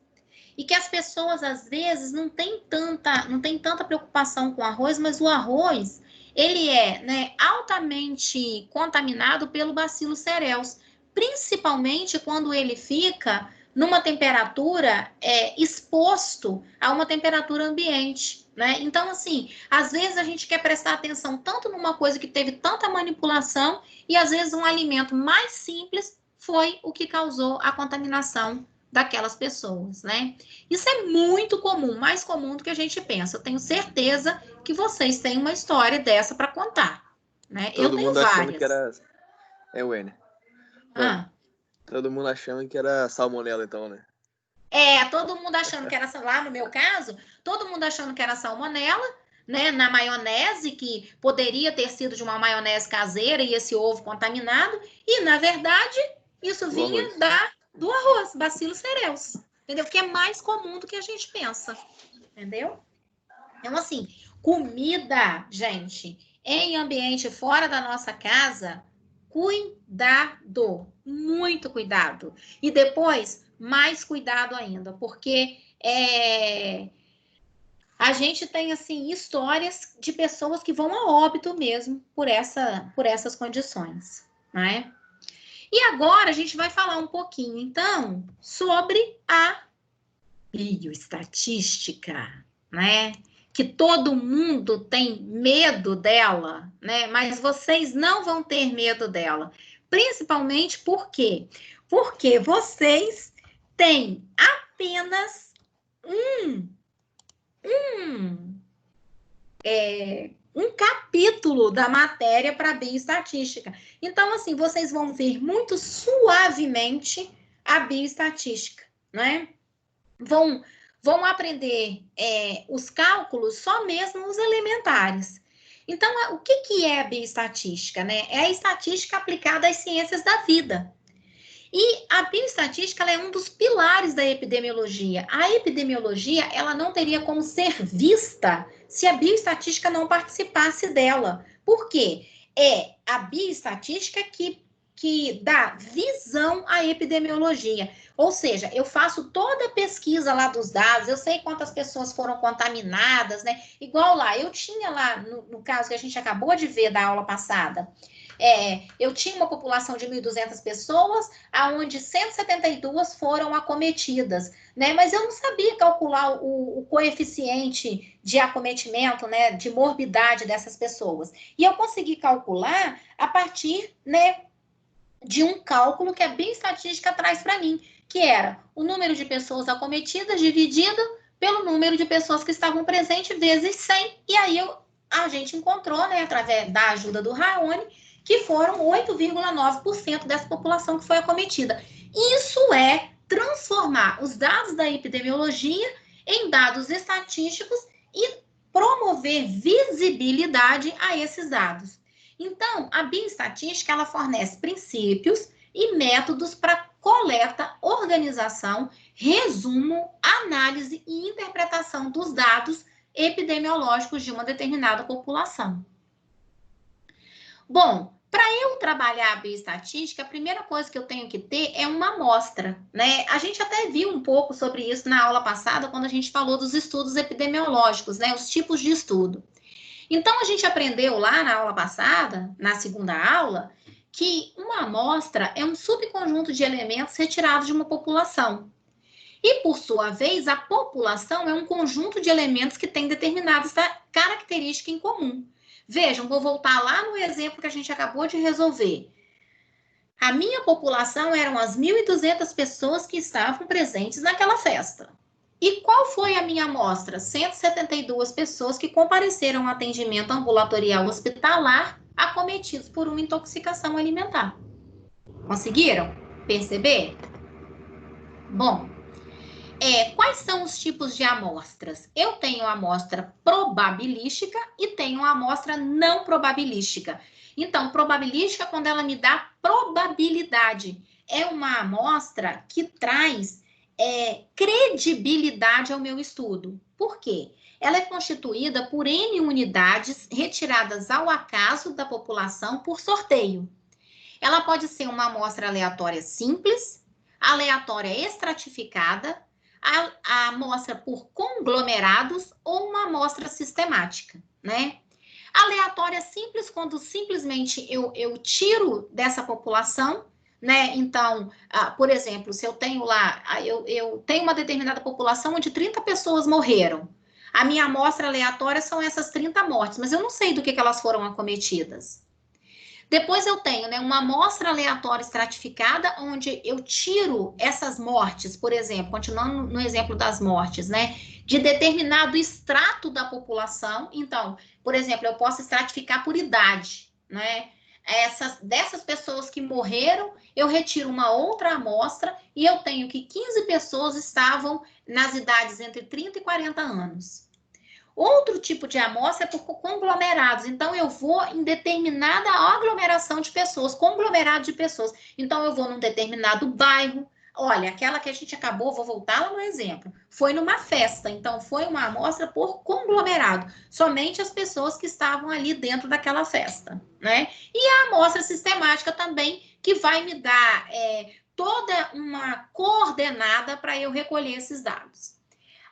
[SPEAKER 1] e que as pessoas, às vezes, não têm tanta preocupação com o arroz, mas o arroz, ele é, né, altamente contaminado pelo Bacillus cereus, principalmente quando ele fica numa temperatura exposto a uma temperatura ambiente, né? Então, assim, às vezes a gente quer prestar atenção tanto numa coisa que teve tanta manipulação e, às vezes, um alimento mais simples foi o que causou a contaminação daquelas pessoas, né? Isso é muito comum, mais comum do que a gente pensa. Eu tenho certeza que vocês têm uma história dessa para contar, né? Eu
[SPEAKER 2] Todo
[SPEAKER 1] tenho
[SPEAKER 2] mundo achando
[SPEAKER 1] várias.
[SPEAKER 2] que era... Wênia. Todo mundo achando que era salmonela, então, né?
[SPEAKER 1] Todo mundo achando que era, lá no meu caso, todo mundo achando que era salmonela, né, na maionese, que poderia ter sido de uma maionese caseira e esse ovo contaminado, e, na verdade, isso vinha do arroz, Bacillus cereus, entendeu? Que é mais comum do que a gente pensa, entendeu? Então, assim, comida, gente, em ambiente fora da nossa casa, cuidado, muito cuidado. E depois, mais cuidado ainda, porque a gente tem, assim, histórias de pessoas que vão a óbito mesmo por essas condições, né? E agora a gente vai falar um pouquinho, então, sobre a bioestatística, né? Que todo mundo tem medo dela, né? Mas vocês não vão ter medo dela. Principalmente por quê? Porque vocês têm apenas um capítulo da matéria para bioestatística. Então, assim, vocês vão ver muito suavemente a bioestatística, né? Vão aprender os cálculos só mesmo os elementares. Então, o que é a bioestatística, né? É a estatística aplicada às ciências da vida. E a bioestatística ela é um dos pilares da epidemiologia. A epidemiologia ela não teria como ser vista se a bioestatística não participasse dela. Por quê? É a bioestatística que dá visão à epidemiologia. Ou seja, eu faço toda a pesquisa lá dos dados, eu sei quantas pessoas foram contaminadas, né? Igual lá, eu tinha lá, no caso que a gente acabou de ver da aula passada, eu tinha uma população de 1.200 pessoas, aonde 172 foram acometidas, né? Mas eu não sabia calcular o coeficiente de acometimento, né? De morbidade dessas pessoas. E eu consegui calcular a partir, né? De um cálculo que a bioestatística traz para mim, que era o número de pessoas acometidas dividido pelo número de pessoas que estavam presentes vezes 100, e aí a gente encontrou, né, através da ajuda do Raoni, que foram 8,9% dessa população que foi acometida. Isso é transformar os dados da epidemiologia em dados estatísticos e promover visibilidade a esses dados. Então, a bioestatística ela fornece princípios e métodos para coleta, organização, resumo, análise e interpretação dos dados epidemiológicos de uma determinada população. Bom, para eu trabalhar a bioestatística, a primeira coisa que eu tenho que ter é uma amostra, né? A gente até viu um pouco sobre isso na aula passada, quando a gente falou dos estudos epidemiológicos, né? Os tipos de estudo. Então, a gente aprendeu lá na aula passada, na segunda aula, que uma amostra é um subconjunto de elementos retirados de uma população. E, por sua vez, a população é um conjunto de elementos que tem determinadas características em comum. Vejam, vou voltar lá no exemplo que a gente acabou de resolver. A minha população eram as 1.200 pessoas que estavam presentes naquela festa. E qual foi a minha amostra? 172 pessoas que compareceram ao atendimento ambulatorial hospitalar acometidos por uma intoxicação alimentar. Conseguiram perceber? Bom, quais são os tipos de amostras? Eu tenho a amostra probabilística e tenho a amostra não probabilística. Então, probabilística é quando ela me dá probabilidade. É uma amostra que traz credibilidade ao meu estudo. Por quê? Ela é constituída por N unidades retiradas ao acaso da população por sorteio. Ela pode ser uma amostra aleatória simples, aleatória estratificada, a amostra por conglomerados ou uma amostra sistemática, né? Aleatória simples, quando simplesmente eu tiro dessa população, né? Então, por exemplo, se eu tenho lá, eu tenho uma determinada população onde 30 pessoas morreram. A minha amostra aleatória são essas 30 mortes, mas eu não sei do que elas foram acometidas. Depois eu tenho, né, uma amostra aleatória estratificada, onde eu tiro essas mortes, por exemplo, continuando no exemplo das mortes, né, de determinado extrato da população. Então, por exemplo, eu posso estratificar por idade, né? Dessas pessoas que morreram, eu retiro uma outra amostra e eu tenho que 15 pessoas estavam nas idades entre 30 e 40 anos. Outro tipo de amostra é por conglomerados. Então, eu vou em determinada aglomeração de pessoas, conglomerado de pessoas. Então, eu vou num determinado bairro. Olha, aquela que a gente acabou, vou voltar lá no exemplo, foi numa festa. Então, foi uma amostra por conglomerado. Somente as pessoas que estavam ali dentro daquela festa, né? E a amostra sistemática também, que vai me dar toda uma coordenada para eu recolher esses dados.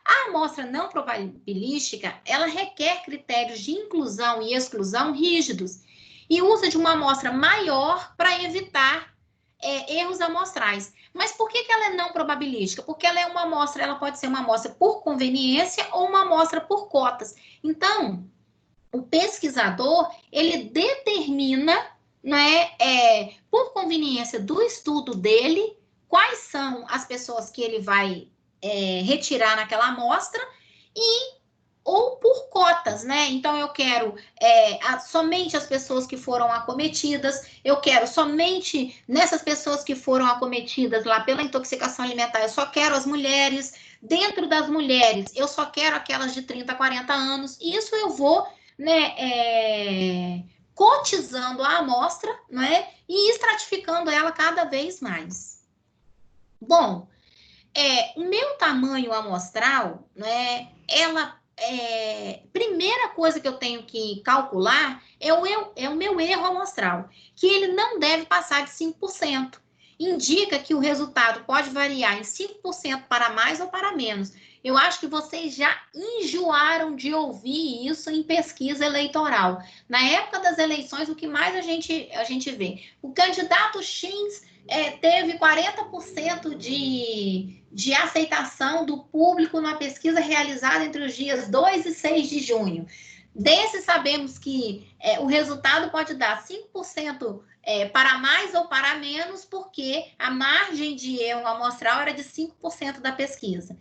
[SPEAKER 1] A amostra não probabilística, ela requer critérios de inclusão e exclusão rígidos e usa de uma amostra maior para evitar erros amostrais. Mas por que ela é não probabilística? Porque ela é uma amostra, ela pode ser uma amostra por conveniência ou uma amostra por cotas. Então, o pesquisador, ele determina, né, por conveniência do estudo dele, quais são as pessoas que ele vai retirar naquela amostra ou por cotas, né? Então, eu quero somente as pessoas que foram acometidas, eu quero somente nessas pessoas que foram acometidas lá pela intoxicação alimentar, eu só quero as mulheres, dentro das mulheres, eu só quero aquelas de 30 a 40 anos, isso eu vou, né, cotizando a amostra, né, e estratificando ela cada vez mais. Bom, o meu tamanho amostral, né, primeira coisa que eu tenho que calcular é o meu erro amostral, que ele não deve passar de 5%. Indica que o resultado pode variar em 5% para mais ou para menos. Eu acho que vocês já enjoaram de ouvir isso em pesquisa eleitoral. Na época das eleições, o que mais a gente vê? O candidato X teve 40% de aceitação do público na pesquisa realizada entre os dias 2 e 6 de junho. Desse, sabemos que o resultado pode dar 5% para mais ou para menos, porque a margem de erro amostral era de 5% da pesquisa.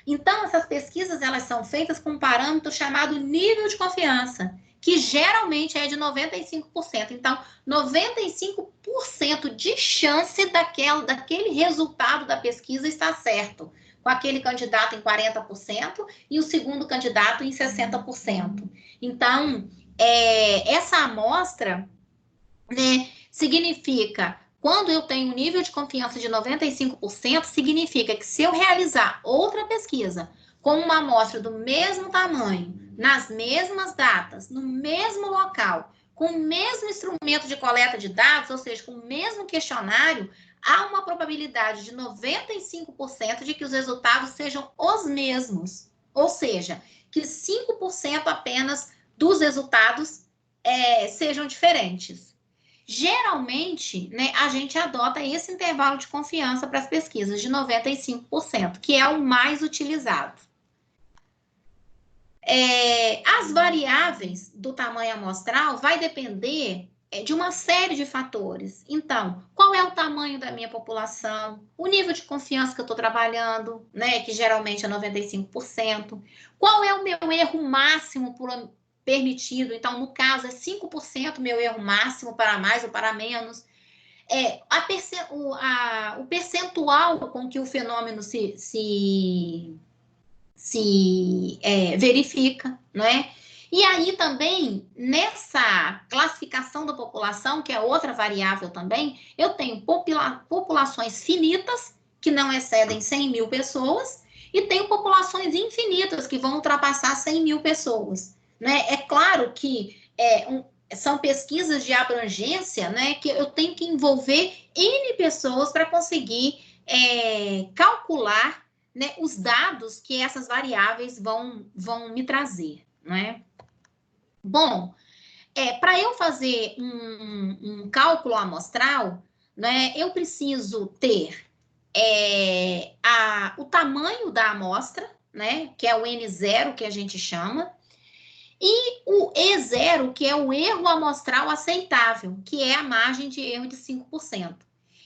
[SPEAKER 1] Então, essas pesquisas elas são feitas com um parâmetro chamado nível de confiança, que geralmente é de 95%. Então, 95% de chance daquele resultado da pesquisa estar certo, com aquele candidato em 40% e o segundo candidato em 60%. Então, essa amostra, né, significa, quando eu tenho um nível de confiança de 95%, significa que se eu realizar outra pesquisa com uma amostra do mesmo tamanho, nas mesmas datas, no mesmo local, com o mesmo instrumento de coleta de dados, ou seja, com o mesmo questionário, há uma probabilidade de 95% de que os resultados sejam os mesmos. Ou seja, que 5% apenas dos resultados sejam diferentes. Geralmente, né, a gente adota esse intervalo de confiança para as pesquisas de 95%, que é o mais utilizado. As variáveis do tamanho amostral vai depender de uma série de fatores. Então, qual é o tamanho da minha população, o nível de confiança que eu estou trabalhando, né, que geralmente é 95%, qual é o meu erro máximo permitido, então, no caso, é 5% meu erro máximo para mais ou para menos, o percentual com que o fenômeno se verifica, não é? E aí também, nessa classificação da população, que é outra variável também, eu tenho populações finitas, que não excedem 100 mil pessoas, e tenho populações infinitas, que vão ultrapassar 100 mil pessoas, né? É claro que são pesquisas de abrangência, né, que eu tenho que envolver N pessoas para conseguir calcular, né, os dados que essas variáveis vão me trazer, não é? Bom, para eu fazer um cálculo amostral, né, eu preciso ter o tamanho da amostra, né, que é o N0, que a gente chama, e o E0, que é o erro amostral aceitável, que é a margem de erro de 5%.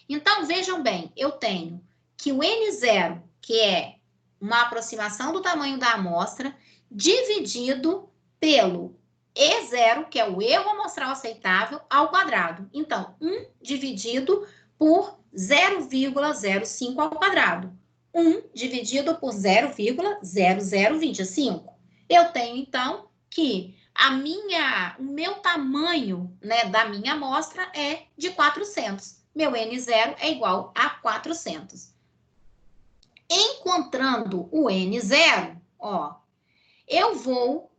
[SPEAKER 1] Então, vejam bem, eu tenho que o N0, que é uma aproximação do tamanho da amostra, dividido pelo E0, que é o erro amostral aceitável, ao quadrado. Então, 1 dividido por 0,05 ao quadrado. 1 dividido por 0,0025. Eu tenho, então, que o meu tamanho, né, da minha amostra é de 400. Meu N0 é igual a 400. Encontrando o N0, ó, eu vou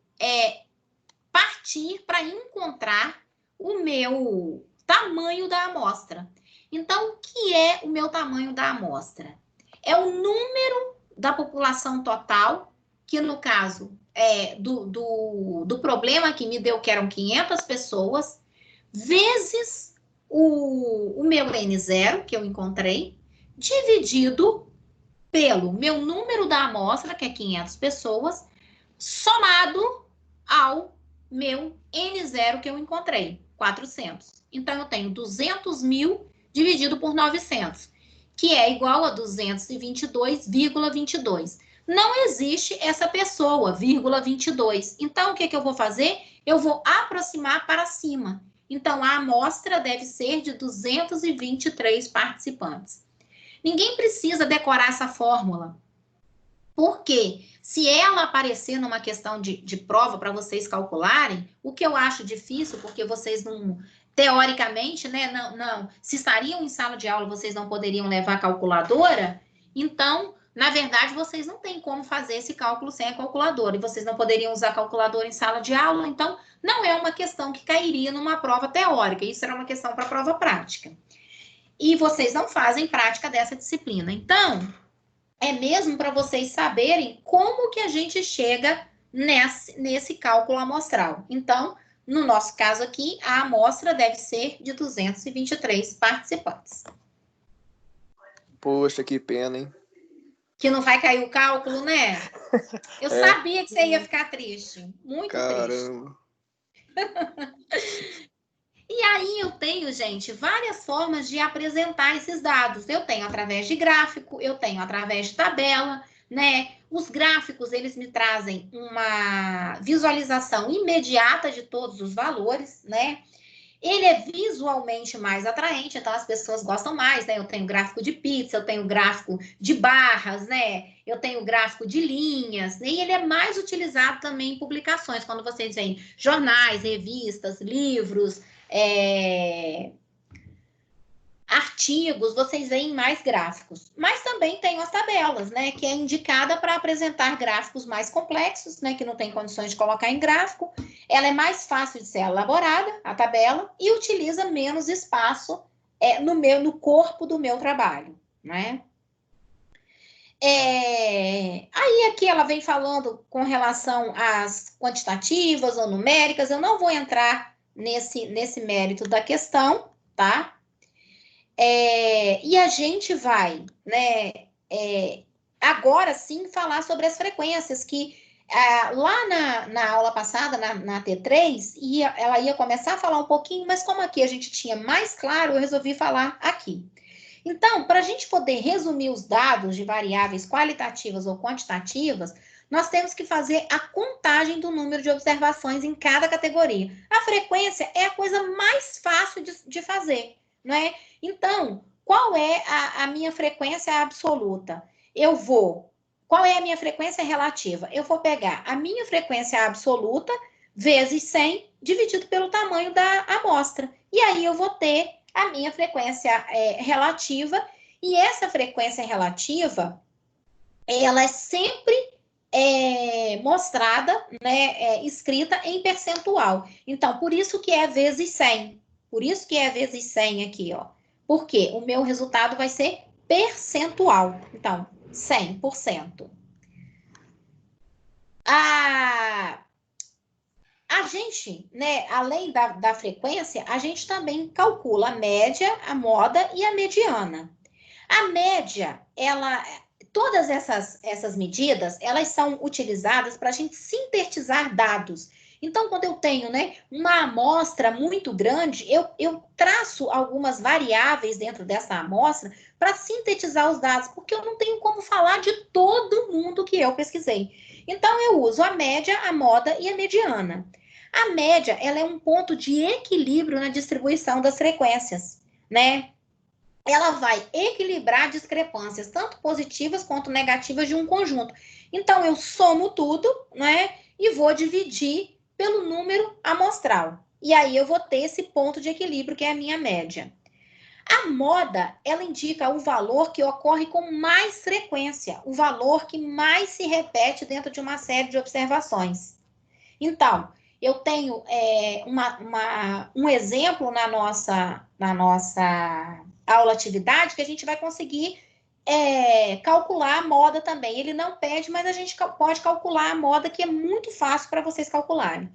[SPEAKER 1] partir para encontrar o meu tamanho da amostra. Então, o que é o meu tamanho da amostra? É o número da população total, que no caso do problema que me deu, que eram 500 pessoas, vezes o meu N0, que eu encontrei, dividido pelo meu número da amostra, que é 500 pessoas, somado ao meu N0 que eu encontrei, 400. Então, eu tenho 200 mil dividido por 900, que é igual a 222,22. Não existe essa pessoa, 22. Então, o que eu vou fazer? Eu vou aproximar para cima. Então, a amostra deve ser de 223 participantes. Ninguém precisa decorar essa fórmula. Porque se ela aparecer numa questão de prova para vocês calcularem, o que eu acho difícil, porque vocês não, teoricamente, né, se estariam em sala de aula, vocês não poderiam levar calculadora, então, na verdade, vocês não têm como fazer esse cálculo sem a calculadora, e vocês não poderiam usar calculadora em sala de aula, então, não é uma questão que cairia numa prova teórica, isso era uma questão para prova prática. E vocês não fazem prática dessa disciplina. Então, é mesmo para vocês saberem como que a gente chega nesse cálculo amostral. Então, no nosso caso aqui, a amostra deve ser de 223 participantes.
[SPEAKER 2] Poxa, que pena, hein?
[SPEAKER 1] Que não vai cair o cálculo, né? Eu sabia que você ia ficar triste. Muito
[SPEAKER 2] Caramba.
[SPEAKER 1] triste. E aí eu tenho, gente, várias formas de apresentar esses dados. Eu tenho através de gráfico, eu tenho através de tabela, né? Os gráficos, eles me trazem uma visualização imediata de todos os valores, né? Ele é visualmente mais atraente, então as pessoas gostam mais, né? Eu tenho gráfico de pizza, eu tenho gráfico de barras, né? Eu tenho gráfico de linhas, né? E ele é mais utilizado também em publicações, quando vocês veem jornais, revistas, livros, artigos, vocês veem mais gráficos. Mas também tem as tabelas, né? Que é indicada para apresentar gráficos mais complexos, né? Que não tem condições de colocar em gráfico. Ela é mais fácil de ser elaborada, a tabela, e utiliza menos espaço no corpo do meu trabalho, né? Aí aqui ela vem falando com relação às quantitativas ou numéricas. Eu não vou entrar nesse mérito da questão, tá? E a gente vai, né, agora sim, falar sobre as frequências, que lá na aula passada, na T3, ela ia começar a falar um pouquinho, mas como aqui a gente tinha mais claro, eu resolvi falar aqui. Então, para a gente poder resumir os dados de variáveis qualitativas ou quantitativas, nós temos que fazer a contagem do número de observações em cada categoria. A frequência é a coisa mais fácil de fazer, não é? Então, qual é a minha frequência absoluta? Qual é a minha frequência relativa? Eu vou pegar a minha frequência absoluta vezes 100 dividido pelo tamanho da amostra. E aí eu vou ter a minha frequência relativa, e essa frequência relativa, ela é sempre mostrada, né, escrita em percentual. Então, por isso que é vezes 100. Por isso que é vezes 100 aqui, ó. Porque o meu resultado vai ser percentual. Então, 100%. A gente, né, além da frequência, a gente também calcula a média, a moda e a mediana. A média, todas essas medidas, elas são utilizadas para a gente sintetizar dados. Então, quando eu tenho, né, uma amostra muito grande, eu traço algumas variáveis dentro dessa amostra para sintetizar os dados, porque eu não tenho como falar de todo mundo que eu pesquisei. Então, eu uso a média, a moda e a mediana. A média, ela é um ponto de equilíbrio na distribuição das frequências, né? Ela vai equilibrar discrepâncias, tanto positivas quanto negativas de um conjunto. Então, eu somo tudo, né? E vou dividir pelo número amostral. E aí, eu vou ter esse ponto de equilíbrio, que é a minha média. A moda, ela indica o valor que ocorre com mais frequência, o valor que mais se repete dentro de uma série de observações. Então, eu tenho um exemplo na nossa aula-atividade que a gente vai conseguir calcular a moda também. Ele não pede, mas a gente pode calcular a moda, que é muito fácil para vocês calcularem.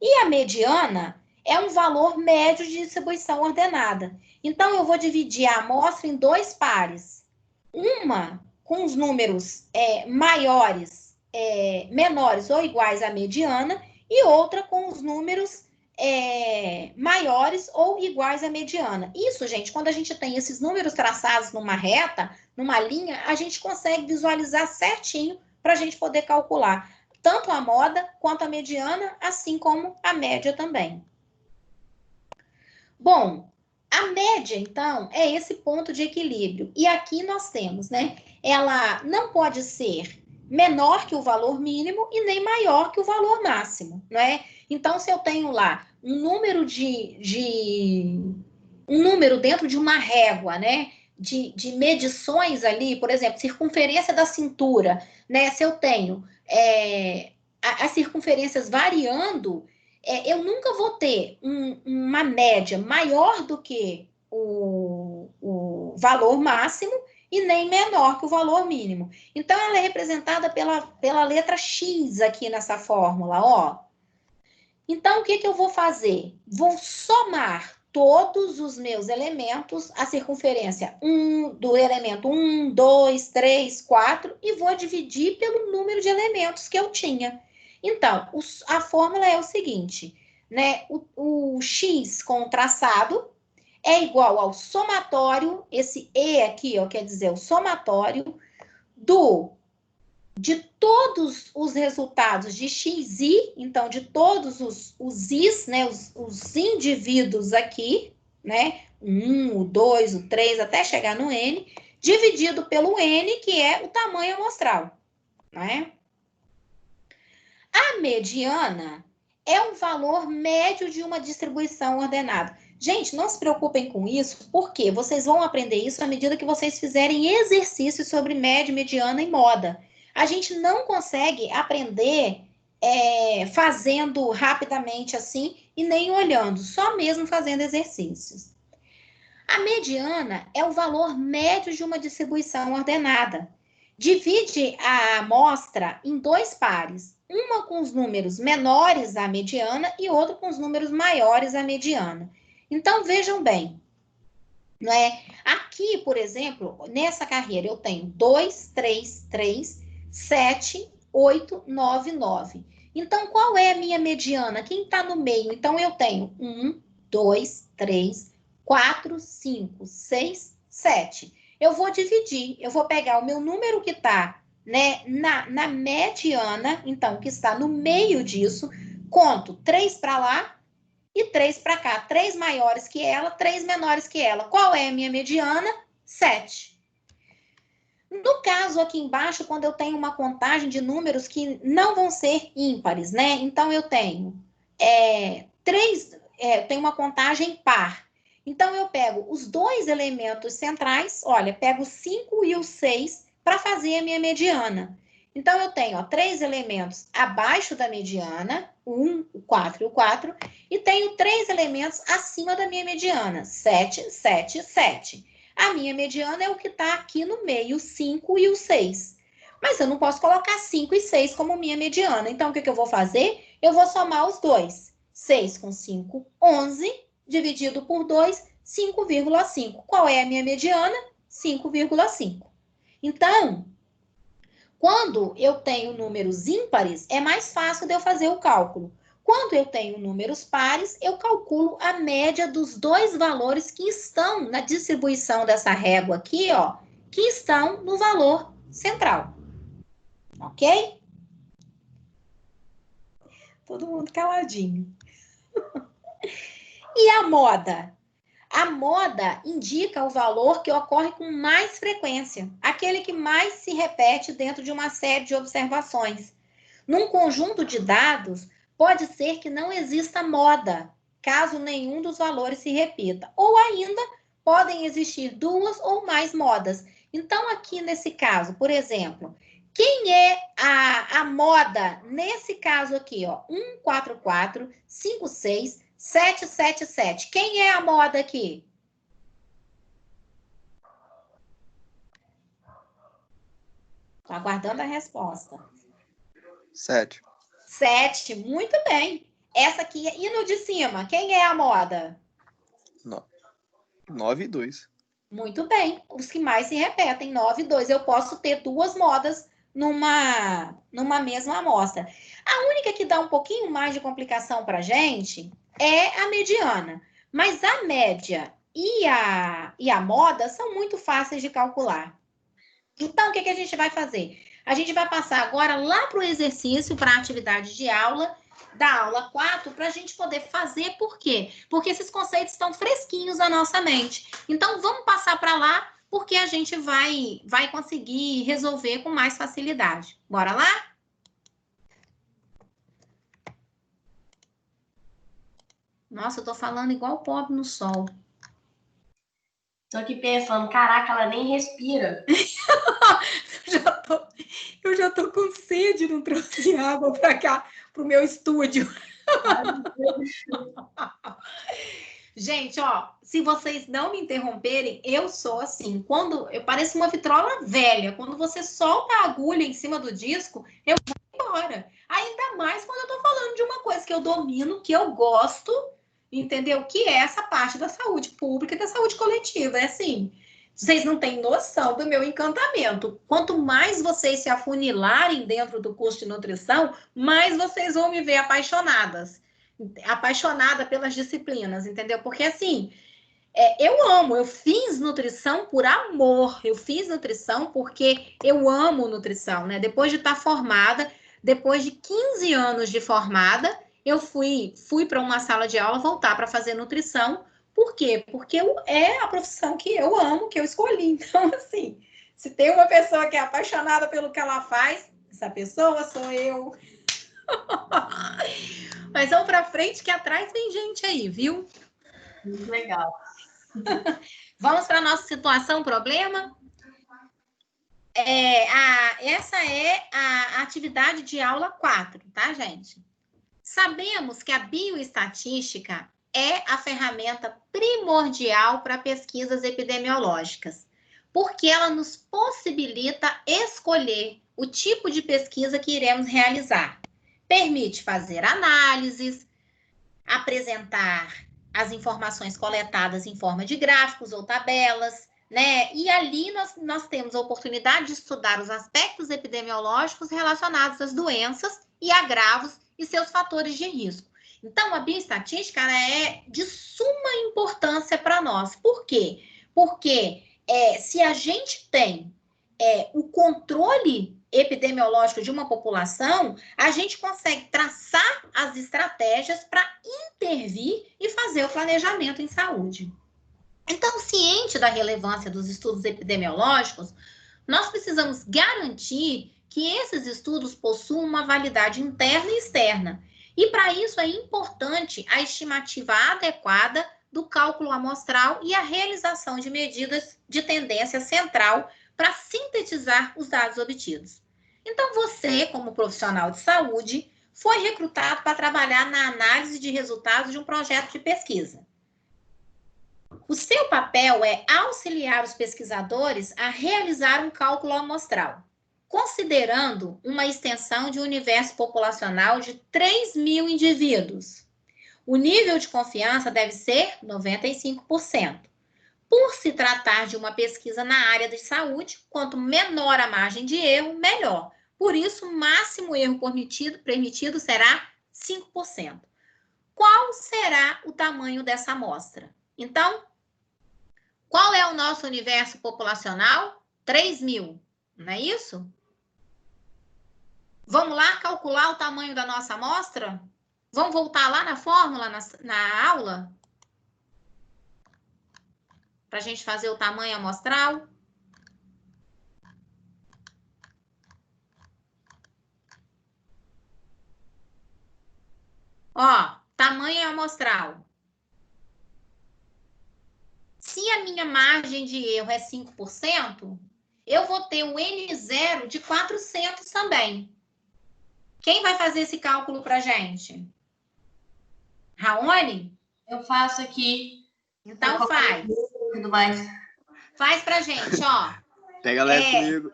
[SPEAKER 1] E a mediana é um valor médio de distribuição ordenada. Então, eu vou dividir a amostra em dois pares. Uma com os números menores ou iguais à mediana, e outra com os números maiores ou iguais à mediana. Isso, gente, quando a gente tem esses números traçados numa reta, numa linha, a gente consegue visualizar certinho para a gente poder calcular tanto a moda quanto a mediana, assim como a média também. Bom, a média, então, é esse ponto de equilíbrio. E aqui nós temos, né? Ela não pode ser menor que o valor mínimo e nem maior que o valor máximo, não é? Então, se eu tenho lá um número um número dentro de uma régua, né? De medições ali, por exemplo, circunferência da cintura, né? Se eu tenho as circunferências variando, eu nunca vou ter uma média maior do que o valor máximo e nem menor que o valor mínimo. Então, ela é representada pela letra X aqui nessa fórmula, ó. Então, o que eu vou fazer? Vou somar todos os meus elementos, a circunferência do elemento 1, 2, 3, 4, e vou dividir pelo número de elementos que eu tinha. Então, a fórmula é o seguinte, né? O X com o traçado é igual ao somatório, esse E aqui, ó, quer dizer o somatório de todos os resultados de XI, então, de todos os Is, né, os indivíduos aqui, né, o 1, o 2, o 3, até chegar no N, dividido pelo N, que é o tamanho amostral, né? A mediana é um valor médio de uma distribuição ordenada. Gente, não se preocupem com isso, porque vocês vão aprender isso à medida que vocês fizerem exercícios sobre média, mediana e moda. A gente não consegue aprender fazendo rapidamente assim e nem olhando, só mesmo fazendo exercícios. A mediana é o valor médio de uma distribuição ordenada. Divide a amostra em dois pares, uma com os números menores à mediana e outra com os números maiores à mediana. Então, vejam bem, não é? Aqui, por exemplo, nessa carreira eu tenho 2, 3, 3, 7, 8, 9, 9. Então, qual é a minha mediana? Quem está no meio? Então, eu tenho 1, 2, 3, 4, 5, 6, 7. Eu vou dividir, eu vou pegar o meu número que está, né, na mediana, então, que está no meio disso, conto 3 para lá e 3 para cá. 3 maiores que ela, 3 menores que ela. Qual é a minha mediana? 7. No caso aqui embaixo, quando eu tenho uma contagem de números que não vão ser ímpares, né? Então, eu tenho tenho uma contagem par. Então, eu pego os dois elementos centrais, olha, pego o 5 e o 6 para fazer a minha mediana. Então, eu tenho 3 elementos abaixo da mediana, 1, o 4 e o 4, e tenho 3 elementos acima da minha mediana, 7, 7, 7. A minha mediana é o que está aqui no meio, o 5 e o 6. Mas eu não posso colocar 5 e 6 como minha mediana. Então, o que eu vou fazer? Eu vou somar os dois. 6 com 5, 11, dividido por 2, 5,5. Qual é a minha mediana? 5,5. Então, quando eu tenho números ímpares, é mais fácil de eu fazer o cálculo. Quando eu tenho números pares, eu calculo a média dos dois valores que estão na distribuição dessa régua aqui, ó, que estão no valor central. Ok? Todo mundo caladinho. E a moda? A moda indica o valor que ocorre com mais frequência, aquele que mais se repete dentro de uma série de observações. Num conjunto de dados, pode ser que não exista moda, caso nenhum dos valores se repita. Ou ainda, podem existir duas ou mais modas. Então, aqui nesse caso, por exemplo, quem é a moda nesse caso aqui, ó? 144, 56, 777. Quem é a moda aqui? Tô aguardando a resposta.
[SPEAKER 2] 7.
[SPEAKER 1] 7, muito bem. Essa aqui, e no de cima, quem é a moda?
[SPEAKER 2] 9 e 2.
[SPEAKER 1] Muito bem, os que mais se repetem, 9 e 2. Eu posso ter duas modas numa mesma amostra. A única que dá um pouquinho mais de complicação para a gente é a mediana. Mas a média e a moda são muito fáceis de calcular. Então, o que a gente vai fazer? A gente vai passar agora lá para o exercício, para a atividade de aula, da aula 4, para a gente poder fazer. Por quê? Porque esses conceitos estão fresquinhos na nossa mente. Então, vamos passar para lá, porque a gente vai conseguir resolver com mais facilidade. Bora lá? Nossa, eu tô falando igual pobre no sol.
[SPEAKER 4] Tô aqui pensando, caraca, ela nem respira.
[SPEAKER 1] Eu já tô com sede, não trouxe água para cá, pro meu estúdio. Gente, ó, se vocês não me interromperem, eu sou assim. Quando eu pareço uma vitrola velha, quando você solta a agulha em cima do disco, eu vou embora. Ainda mais quando eu tô falando de uma coisa que eu domino, que eu gosto, entendeu? Que é essa parte da saúde pública e da saúde coletiva. É assim, vocês não têm noção do meu encantamento. Quanto mais vocês se afunilarem dentro do curso de nutrição, mais vocês vão me ver apaixonada pelas disciplinas, entendeu? Porque assim, eu amo, eu fiz nutrição por amor, eu fiz nutrição porque eu amo nutrição, né? Depois de estar formada, depois de 15 anos de formada, eu fui para uma sala de aula voltar para fazer nutrição. Por quê? Porque é a profissão que eu amo, que eu escolhi. Então, assim, se tem uma pessoa que é apaixonada pelo que ela faz, essa pessoa sou eu. Mas vamos para frente que atrás tem gente aí, viu?
[SPEAKER 4] Muito legal.
[SPEAKER 1] Vamos para a nossa situação, problema? Essa é a atividade de aula 4, tá, gente? Sabemos que a bioestatística é a ferramenta primordial para pesquisas epidemiológicas, porque ela nos possibilita escolher o tipo de pesquisa que iremos realizar. Permite fazer análises, apresentar as informações coletadas em forma de gráficos ou tabelas, né? E ali nós temos a oportunidade de estudar os aspectos epidemiológicos relacionados às doenças e agravos e seus fatores de risco. Então, a bioestatística é de suma importância para nós. Por quê? Porque se a gente tem o controle epidemiológico de uma população, a gente consegue traçar as estratégias para intervir e fazer o planejamento em saúde. Então, ciente da relevância dos estudos epidemiológicos, nós precisamos garantir que esses estudos possuam uma validade interna e externa. E para isso é importante a estimativa adequada do cálculo amostral e a realização de medidas de tendência central para sintetizar os dados obtidos. Então, você, como profissional de saúde, foi recrutado para trabalhar na análise de resultados de um projeto de pesquisa. O seu papel é auxiliar os pesquisadores a realizar um cálculo amostral, considerando uma extensão de universo populacional de 3.000 indivíduos. O nível de confiança deve ser 95%. Por se tratar de uma pesquisa na área de saúde, quanto menor a margem de erro, melhor. Por isso, o máximo erro permitido será 5%. Qual será o tamanho dessa amostra? Então, qual é o nosso universo populacional? 3.000, não é isso? Vamos lá calcular o tamanho da nossa amostra? Vamos voltar lá na fórmula, na aula? Para a gente fazer o tamanho amostral? Ó, tamanho amostral. Se a minha margem de erro é 5%, eu vou ter um N0 de 400 também. Quem vai fazer esse cálculo para a gente? Raoni?
[SPEAKER 4] Eu faço aqui.
[SPEAKER 1] Então faz.
[SPEAKER 4] Tudo mais.
[SPEAKER 1] Faz para a gente, ó.
[SPEAKER 2] Pega leve comigo.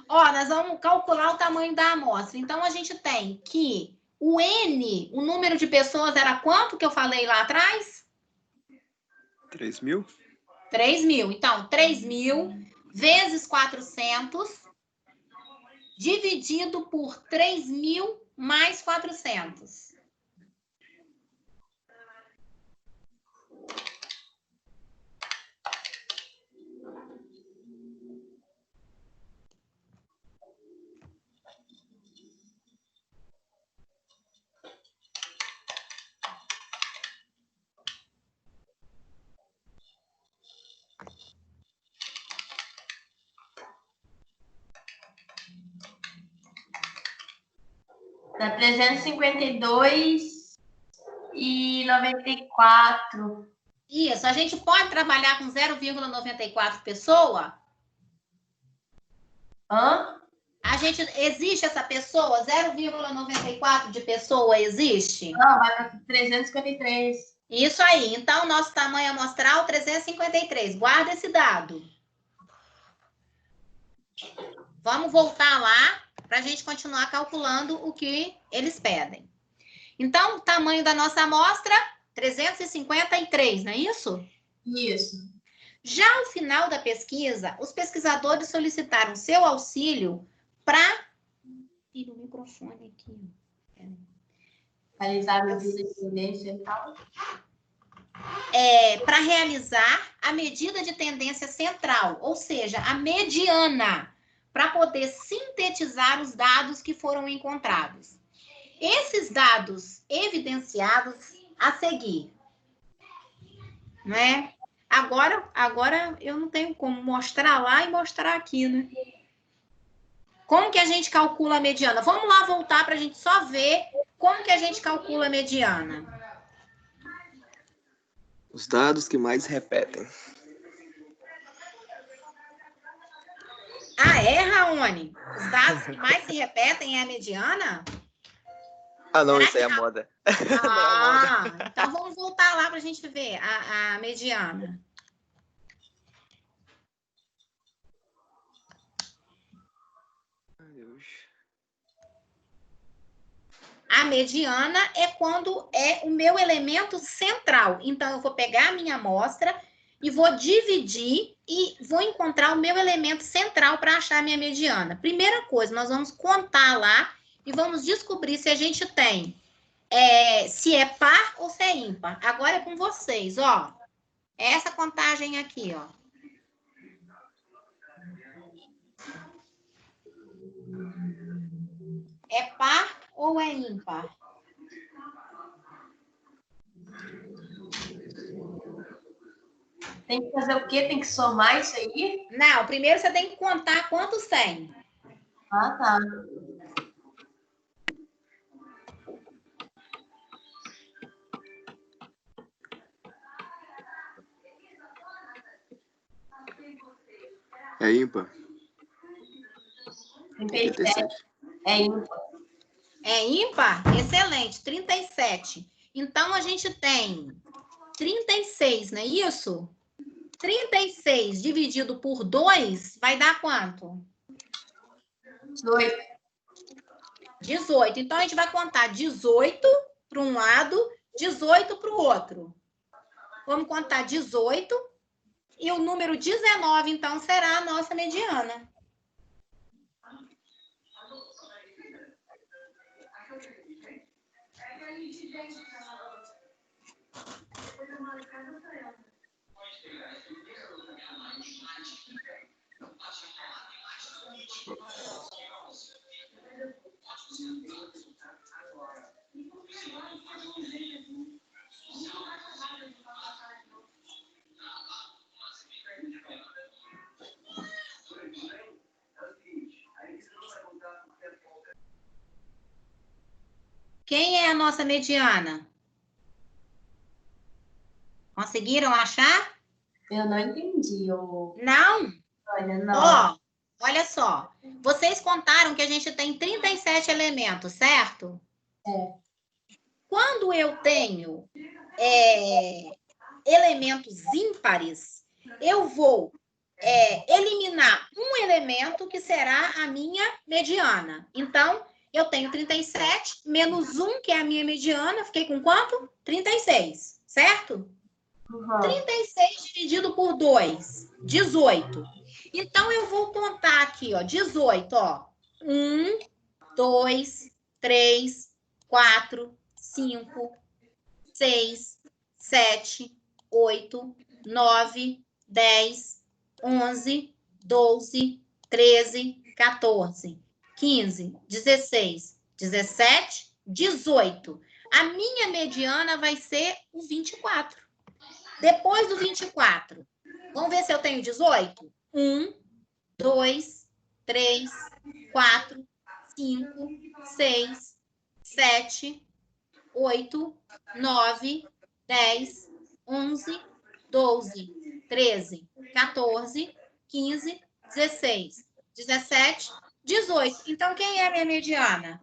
[SPEAKER 1] Ó, nós vamos calcular o tamanho da amostra. Então, a gente tem que o N, o número de pessoas era quanto que eu falei lá atrás?
[SPEAKER 2] 3.000?
[SPEAKER 1] 3.000. Então, 3.000 vezes 400 dividido por 3.000 mais 400.
[SPEAKER 4] Dá 352,94.
[SPEAKER 1] Isso, a gente pode trabalhar com 0,94 pessoa?
[SPEAKER 4] Hã?
[SPEAKER 1] Existe essa pessoa? 0,94 de pessoa existe?
[SPEAKER 4] Não, vai para 353.
[SPEAKER 1] Isso aí. Então, nosso tamanho amostral, 353. Guarda esse dado. Vamos voltar lá para a gente continuar calculando o que eles pedem. Então, o tamanho da nossa amostra, 353, não é isso?
[SPEAKER 4] Isso.
[SPEAKER 1] Já ao final da pesquisa, os pesquisadores solicitaram seu auxílio para... Tira o microfone aqui.
[SPEAKER 4] Realizar a medida de tendência e tal.
[SPEAKER 1] Para realizar a medida de tendência central, ou seja, a mediana, para poder sintetizar os dados que foram encontrados. Esses dados evidenciados a seguir, né? Agora eu não tenho como mostrar lá e mostrar aqui, né? Como que a gente calcula a mediana? Vamos lá voltar para a gente só ver como que a gente calcula a mediana.
[SPEAKER 2] Os dados que mais repetem.
[SPEAKER 1] Ah, é, Raoni? Os dados que mais se repetem é a mediana?
[SPEAKER 2] Ah, não, isso aí é moda.
[SPEAKER 1] Ah, então vamos voltar lá para a gente ver a mediana. A mediana é quando é o meu elemento central. Então, eu vou pegar a minha amostra e vou dividir e vou encontrar o meu elemento central para achar a minha mediana. Primeira coisa, nós vamos contar lá e vamos descobrir se a gente tem, se é par ou se é ímpar. Agora é com vocês, ó. Essa contagem aqui, ó. É par ou é ímpar?
[SPEAKER 4] Tem que fazer o quê? Tem que somar isso aí?
[SPEAKER 1] Não, primeiro você tem que contar quantos tem.
[SPEAKER 4] Ah, tá.
[SPEAKER 2] É ímpar?
[SPEAKER 4] 37. É ímpar.
[SPEAKER 1] É ímpar? Excelente, 37. Então, a gente tem 36, não é isso? 36 dividido por 2 vai dar quanto?
[SPEAKER 4] 18.
[SPEAKER 1] 18. Então, a gente vai contar 18 para um lado, 18 para o outro. Vamos contar 18 e o número 19, então, será a nossa mediana. Quem é a nossa mediana? Conseguiram achar?
[SPEAKER 4] Eu não entendi.
[SPEAKER 1] Não?
[SPEAKER 4] Olha, não.
[SPEAKER 1] Ó, olha só. Vocês contaram que a gente tem 37 elementos, certo?
[SPEAKER 4] É.
[SPEAKER 1] Quando eu tenho elementos ímpares, eu vou eliminar um elemento que será a minha mediana. Então, eu tenho 37 menos 1, que é a minha mediana. Fiquei com quanto? 36, certo?
[SPEAKER 4] Uhum.
[SPEAKER 1] 36 dividido por 2, 18. Então, eu vou contar aqui, ó, 18, ó. 1, 2, 3, 4, 5, 6, 7, 8, 9, 10, 11, 12, 13, 14, 15, 16, 17, 18. A minha mediana vai ser o 24. Depois do 24, vamos ver se eu tenho 18? 1, 2, 3, 4, 5, 6, 7, 8, 9, 10, 11, 12, 13, 14, 15, 16, 17, 18. Então, quem é a minha mediana?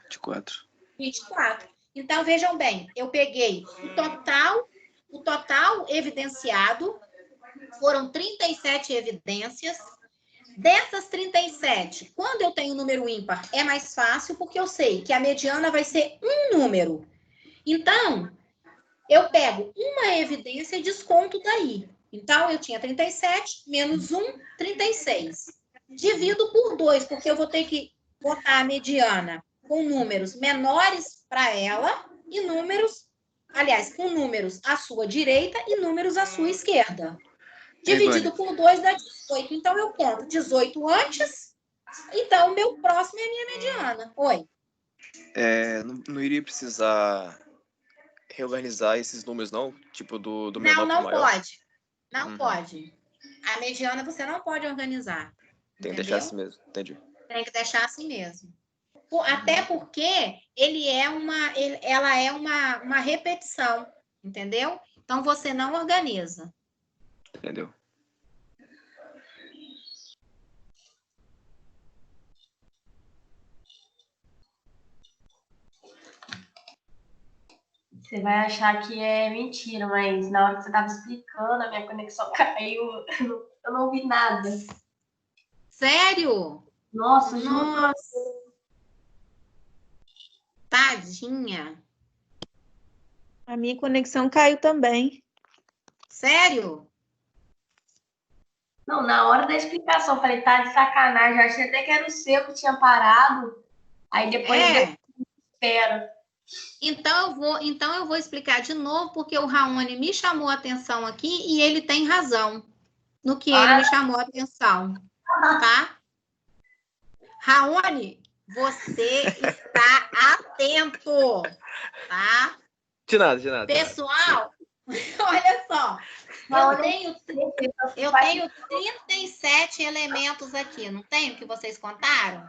[SPEAKER 2] 24.
[SPEAKER 1] 24. Então, vejam bem, eu peguei o total evidenciado, foram 37 evidências. Dessas 37, quando eu tenho um número ímpar, é mais fácil, porque eu sei que a mediana vai ser um número. Então, eu pego uma evidência e desconto daí. Então, eu tinha 37, menos 1, 36. Divido por 2, porque eu vou ter que botar a mediana com números menores para ela e números, aliás, com números à sua direita e números à sua esquerda. Dividido por 2 dá 18. Então, eu conto 18 antes. Então, o meu próximo é a minha mediana. Oi.
[SPEAKER 2] Não iria precisar reorganizar esses números, não? Tipo, do menor para o
[SPEAKER 1] Não
[SPEAKER 2] maior?
[SPEAKER 1] pode. Não pode. A mediana você não pode organizar.
[SPEAKER 2] Tem que
[SPEAKER 1] Entendeu?
[SPEAKER 2] deixar assim mesmo. Entendi.
[SPEAKER 1] Tem que deixar assim mesmo. Até porque ela é uma repetição. Entendeu? Então, você não organiza.
[SPEAKER 2] Entendeu?
[SPEAKER 4] Você vai achar que é mentira, mas na hora que você estava explicando, a minha conexão caiu. Eu não ouvi nada.
[SPEAKER 1] Sério?
[SPEAKER 4] Nossa, juro.
[SPEAKER 1] Nossa. Tadinha.
[SPEAKER 5] A minha conexão caiu também.
[SPEAKER 1] Sério?
[SPEAKER 4] Não, na hora da explicação, eu falei, tá de sacanagem. Eu achei até que era o seu que tinha parado. Aí depois espero.
[SPEAKER 1] Então eu vou explicar de novo, porque o Raoni me chamou a atenção aqui e ele tem razão no que ele me chamou a atenção, tá? Raoni, você está atento, tá?
[SPEAKER 2] De nada.
[SPEAKER 1] Pessoal, olha só, eu tenho 37 elementos aqui, não tenho que vocês contaram?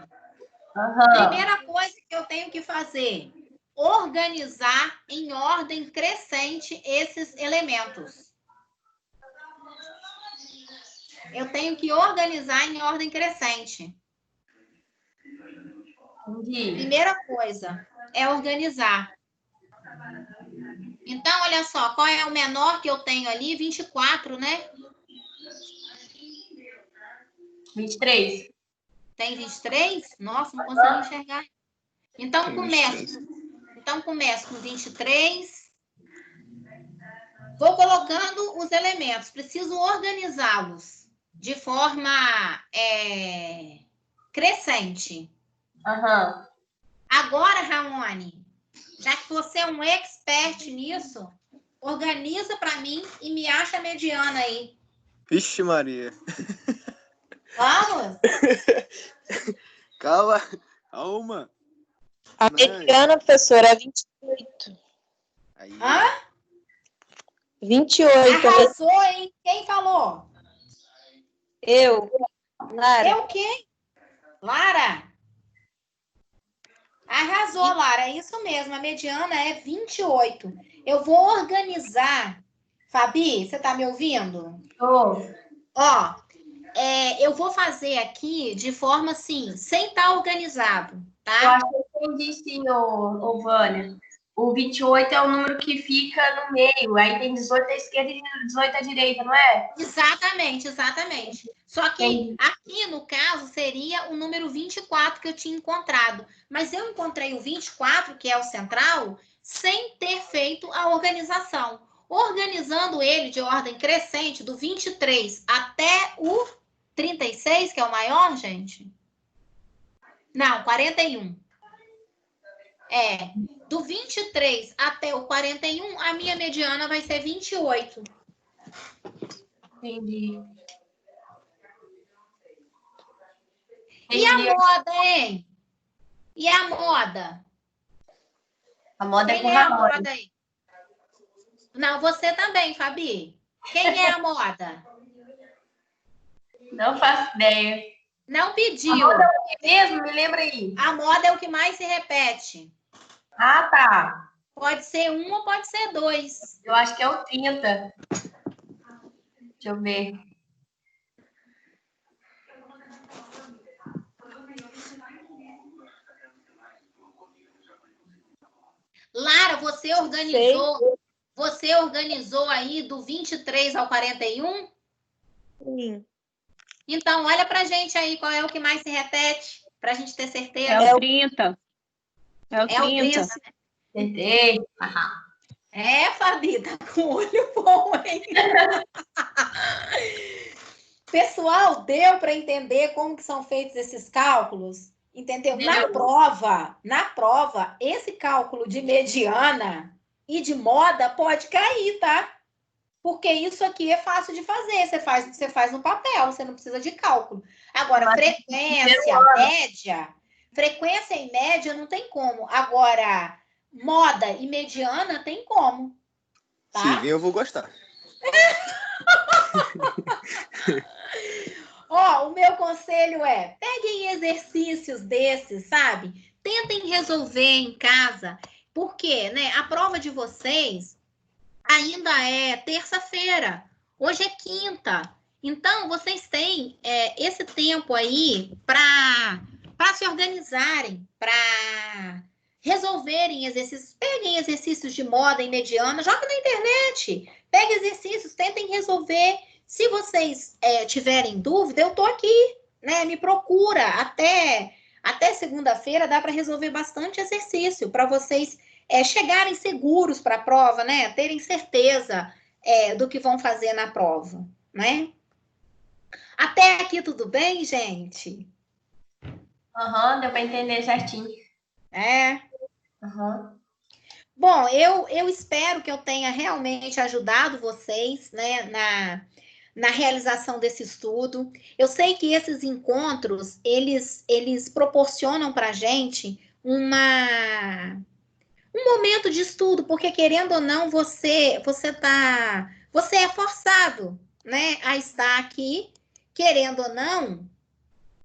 [SPEAKER 1] Primeira coisa que eu tenho que fazer, organizar em ordem crescente esses elementos. Eu tenho que organizar em ordem crescente.
[SPEAKER 4] Entendi.
[SPEAKER 1] Primeira coisa é organizar. Então, olha só, qual é o menor que eu tenho ali? 24, né?
[SPEAKER 4] 23.
[SPEAKER 1] Tem 23? Nossa, não consegui enxergar. Então,
[SPEAKER 2] Tem
[SPEAKER 1] começo.
[SPEAKER 2] 23.
[SPEAKER 1] Então, começo com 23. Vou colocando os elementos. Preciso organizá-los de forma crescente.
[SPEAKER 4] Aham.
[SPEAKER 1] Agora, Ramone, já que você é um expert nisso, organiza para mim e me acha a mediana aí.
[SPEAKER 2] Vixe, Maria.
[SPEAKER 1] Vamos?
[SPEAKER 2] Calma.
[SPEAKER 5] A
[SPEAKER 2] Não.
[SPEAKER 5] mediana, professora, é 28.
[SPEAKER 2] Aí,
[SPEAKER 1] Hã?
[SPEAKER 5] 28.
[SPEAKER 1] Arrasou, hein? Quem falou?
[SPEAKER 5] Eu, Lara.
[SPEAKER 1] Eu quem? Lara? Arrasou, Lara. É isso mesmo. A mediana é 28. Eu vou organizar. Fabi, você tá me ouvindo?
[SPEAKER 4] Tô.
[SPEAKER 1] Ó, eu vou fazer aqui de forma assim, sem estar organizado,
[SPEAKER 4] Eu
[SPEAKER 1] tá?
[SPEAKER 4] acho que eu entendi sim, ô Vânia. O 28 é o número que fica no meio. Aí tem 18 à esquerda e 18 à direita, não é?
[SPEAKER 1] Exatamente, exatamente. Só que
[SPEAKER 4] Entendi.
[SPEAKER 1] aqui, no caso, seria o número 24 que eu tinha encontrado. Mas eu encontrei o 24, que é o central, sem ter feito a organização. Organizando ele de ordem crescente, do 23 até o 36, que é o maior, gente? Não, 41. Do 23 até o 41, a minha mediana vai ser 28.
[SPEAKER 4] Entendi.
[SPEAKER 1] E a moda, hein? E a moda?
[SPEAKER 4] A moda é
[SPEAKER 1] Quem
[SPEAKER 4] com
[SPEAKER 1] é a
[SPEAKER 4] Ramone.
[SPEAKER 1] moda aí? Não, você também, Fabi. Quem é a moda?
[SPEAKER 4] Não faço ideia.
[SPEAKER 1] Não
[SPEAKER 4] A
[SPEAKER 1] pediu.
[SPEAKER 4] moda é o que mesmo? Me lembra aí.
[SPEAKER 1] A moda é o que mais se repete.
[SPEAKER 4] Ah, tá.
[SPEAKER 1] Pode ser um ou pode ser dois.
[SPEAKER 4] Eu acho que é o 30. Deixa eu ver.
[SPEAKER 1] Lara, você organizou aí do 23 ao 41?
[SPEAKER 5] Sim.
[SPEAKER 1] Então, olha pra gente aí qual é o que mais se repete, pra gente ter certeza.
[SPEAKER 3] É o 30. É o
[SPEAKER 1] É o
[SPEAKER 3] 30.
[SPEAKER 1] 30.
[SPEAKER 4] Acertei.
[SPEAKER 1] Fabi, tá com o olho bom, hein? Pessoal, deu para entender como que são feitos esses cálculos? Entendeu? Na prova, esse cálculo de mediana e de moda pode cair, tá? Porque isso aqui é fácil de fazer. Você faz no papel, você não precisa de cálculo. Agora, frequência e média não tem como. Agora, moda e mediana tem como. Tá?
[SPEAKER 2] se vir, eu vou gostar.
[SPEAKER 1] Ó, o meu conselho é, peguem exercícios desses, sabe? Tentem resolver em casa, porque, né, a prova de vocês ainda é terça-feira. Hoje é quinta. Então, vocês têm esse tempo aí para se organizarem, para resolverem exercícios. Peguem exercícios de moda e mediana, joga na internet. Peguem exercícios, tentem resolver. Se vocês tiverem dúvida, eu tô aqui, né? Me procura. Até segunda-feira dá para resolver bastante exercício para vocês chegarem seguros para a prova, né? Terem certeza do que vão fazer na prova, né? Até aqui tudo bem, gente?
[SPEAKER 4] Aham, deu para entender certinho. Aham.
[SPEAKER 1] Bom, eu espero que eu tenha realmente ajudado vocês, né, na realização desse estudo. Eu sei que esses encontros, eles proporcionam para a gente um momento de estudo, porque querendo ou não, você é forçado, né, a estar aqui, querendo ou não,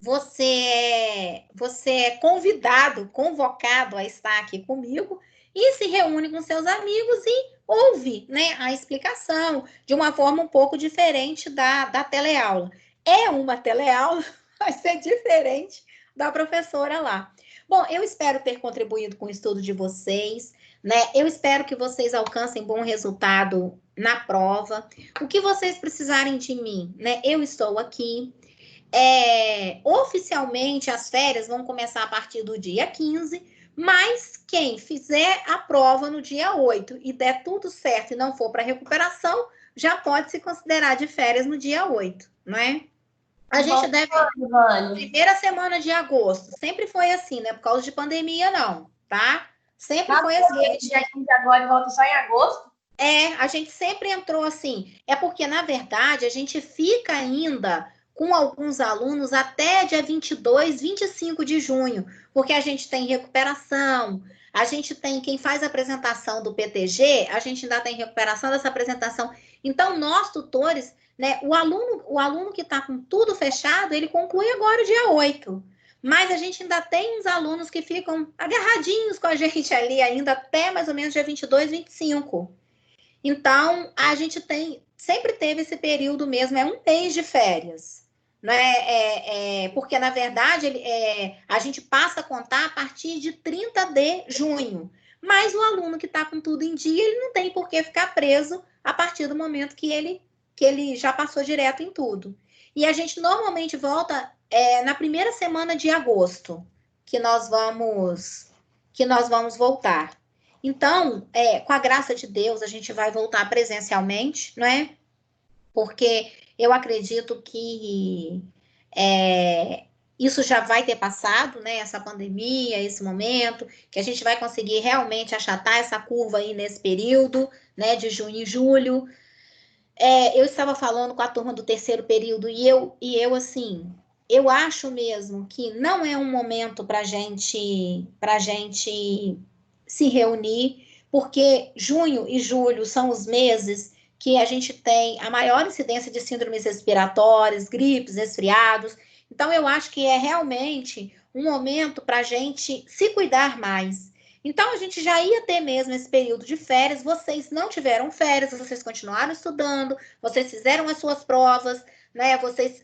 [SPEAKER 1] você é convidado, convocado a estar aqui comigo e se reúne com seus amigos e ouve, né, a explicação de uma forma um pouco diferente da teleaula. É uma teleaula, vai ser diferente da professora lá. Bom, eu espero ter contribuído com o estudo de vocês, né? Eu espero que vocês alcancem bom resultado na prova. O que vocês precisarem de mim, né? Eu estou aqui. Oficialmente, as férias vão começar a partir do dia 15, mas quem fizer a prova no dia 8 e der tudo certo e não for para recuperação, já pode se considerar de férias no dia 8, né? A gente deve... Primeira semana de agosto. Sempre foi assim, né? Por causa de pandemia, não, tá? Sempre foi assim.
[SPEAKER 4] Dia 15 agora volta só em agosto?
[SPEAKER 1] A gente sempre entrou assim. É porque, na verdade, a gente fica ainda com alguns alunos até dia 22, 25 de junho, porque a gente tem recuperação, a gente tem quem faz a apresentação do PTG, a gente ainda tem recuperação dessa apresentação. Então, nós, tutores, né, o aluno que está com tudo fechado, ele conclui agora o dia 8. Mas a gente ainda tem uns alunos que ficam agarradinhos com a gente ali ainda até mais ou menos dia 22, 25. Então, a gente sempre teve esse período mesmo, é um mês de férias, né? Porque, na verdade, a gente passa a contar a partir de 30 de junho. Mas o aluno que está com tudo em dia, ele não tem por que ficar preso a partir do momento que ele já passou direto em tudo. E a gente normalmente volta na primeira semana de agosto, que nós vamos voltar. Então, com a graça de Deus, a gente vai voltar presencialmente, não é? Porque eu acredito que isso já vai ter passado, né? Essa pandemia, esse momento, que a gente vai conseguir realmente achatar essa curva aí nesse período, né? De junho e julho. Eu estava falando com a turma do terceiro período e eu assim, eu acho mesmo que não é um momento para gente se reunir, porque junho e julho são os meses que a gente tem a maior incidência de síndromes respiratórias, gripes, resfriados. Então, eu acho que é realmente um momento para a gente se cuidar mais. Então, a gente já ia ter mesmo esse período de férias, vocês não tiveram férias, vocês continuaram estudando, vocês fizeram as suas provas, né? Vocês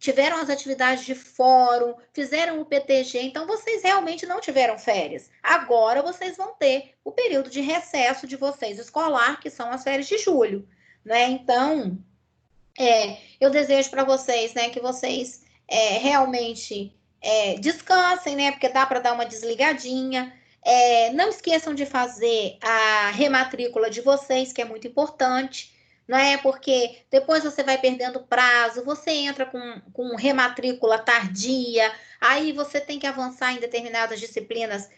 [SPEAKER 1] tiveram as atividades de fórum, fizeram o PTG, então vocês realmente não tiveram férias. Agora vocês vão ter o período de recesso de vocês escolar, que são as férias de julho, né? Então, eu desejo para vocês, né, que vocês realmente descansem, né? Porque dá para dar uma desligadinha. Não esqueçam de fazer a rematrícula de vocês, que é muito importante, não é? Porque depois você vai perdendo prazo, você entra com rematrícula tardia, aí você tem que avançar em determinadas disciplinas,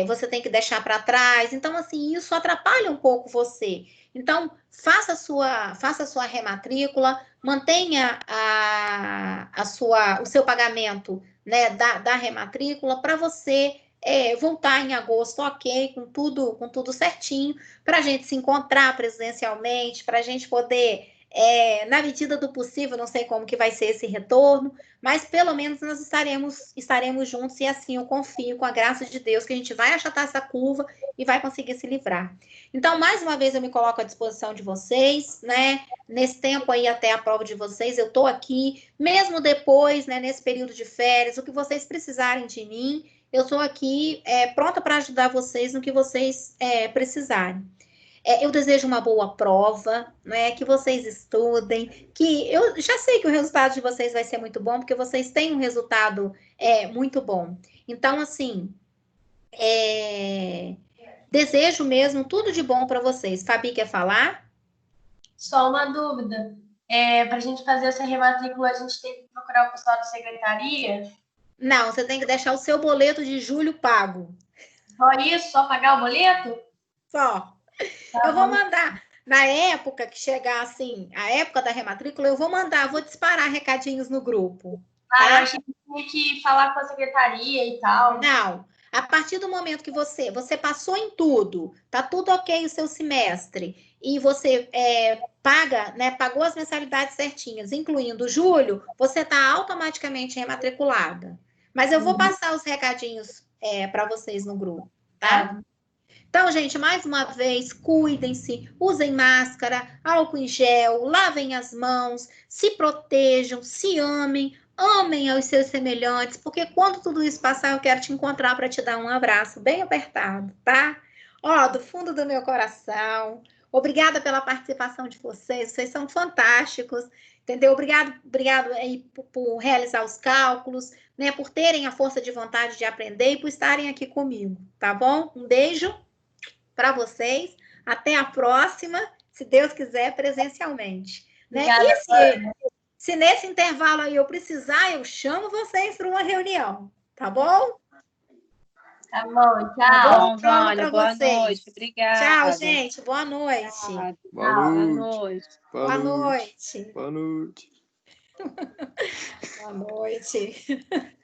[SPEAKER 1] você tem que deixar para trás. Então, assim, isso atrapalha um pouco você. Então, faça a sua rematrícula, mantenha o seu pagamento, né, da rematrícula para você voltar em agosto, ok, com tudo certinho, para a gente se encontrar presencialmente, para a gente poder, na medida do possível, não sei como que vai ser esse retorno, mas pelo menos nós estaremos juntos, e assim eu confio, com a graça de Deus, que a gente vai achatar essa curva e vai conseguir se livrar. Então, mais uma vez, eu me coloco à disposição de vocês, né? Nesse tempo aí, até a prova de vocês, eu estou aqui, mesmo depois, né, nesse período de férias, o que vocês precisarem de mim, eu estou aqui pronta para ajudar vocês no que vocês precisarem. Eu desejo uma boa prova, né, que vocês estudem, que eu já sei que o resultado de vocês vai ser muito bom, porque vocês têm um resultado muito bom. Então, assim, desejo mesmo tudo de bom para vocês. Fabi, quer falar?
[SPEAKER 4] Só uma dúvida. Para a gente fazer essa rematrícula, a gente tem que procurar o pessoal da secretaria?
[SPEAKER 1] Não, você tem que deixar o seu boleto de julho pago.
[SPEAKER 4] Só isso? Só pagar o boleto?
[SPEAKER 1] Só. Tá, eu vou mandar. Na época que chegar, assim, a época da rematrícula, eu vou disparar recadinhos no grupo. Tá?
[SPEAKER 4] Eu achei que tinha que falar com a secretaria e tal.
[SPEAKER 1] Não. A partir do momento que você passou em tudo, tá tudo ok o seu semestre, e você paga, né, pagou as mensalidades certinhas, incluindo julho, você tá automaticamente rematriculada. Mas eu vou passar os recadinhos para vocês no grupo, tá? Então, gente, mais uma vez, cuidem-se, usem máscara, álcool em gel, lavem as mãos, se protejam, se amem, amem aos seus semelhantes, porque quando tudo isso passar, eu quero te encontrar para te dar um abraço bem apertado, tá? Ó, do fundo do meu coração. Obrigada pela participação de vocês são fantásticos, entendeu? Obrigado aí por realizar os cálculos, né? Por terem a força de vontade de aprender e por estarem aqui comigo, tá bom? Um beijo para vocês. Até a próxima, se Deus quiser, presencialmente. Né?
[SPEAKER 4] Obrigada,
[SPEAKER 1] Se nesse intervalo aí eu precisar, eu chamo vocês para uma reunião, tá bom?
[SPEAKER 4] Tá bom,
[SPEAKER 3] Tá
[SPEAKER 4] tchau.
[SPEAKER 3] bom, Vânia. Boa noite. Obrigada.
[SPEAKER 1] Tchau, gente. Boa noite.
[SPEAKER 2] Boa noite.
[SPEAKER 3] noite.
[SPEAKER 1] Boa noite.
[SPEAKER 2] Boa noite.
[SPEAKER 1] Boa noite.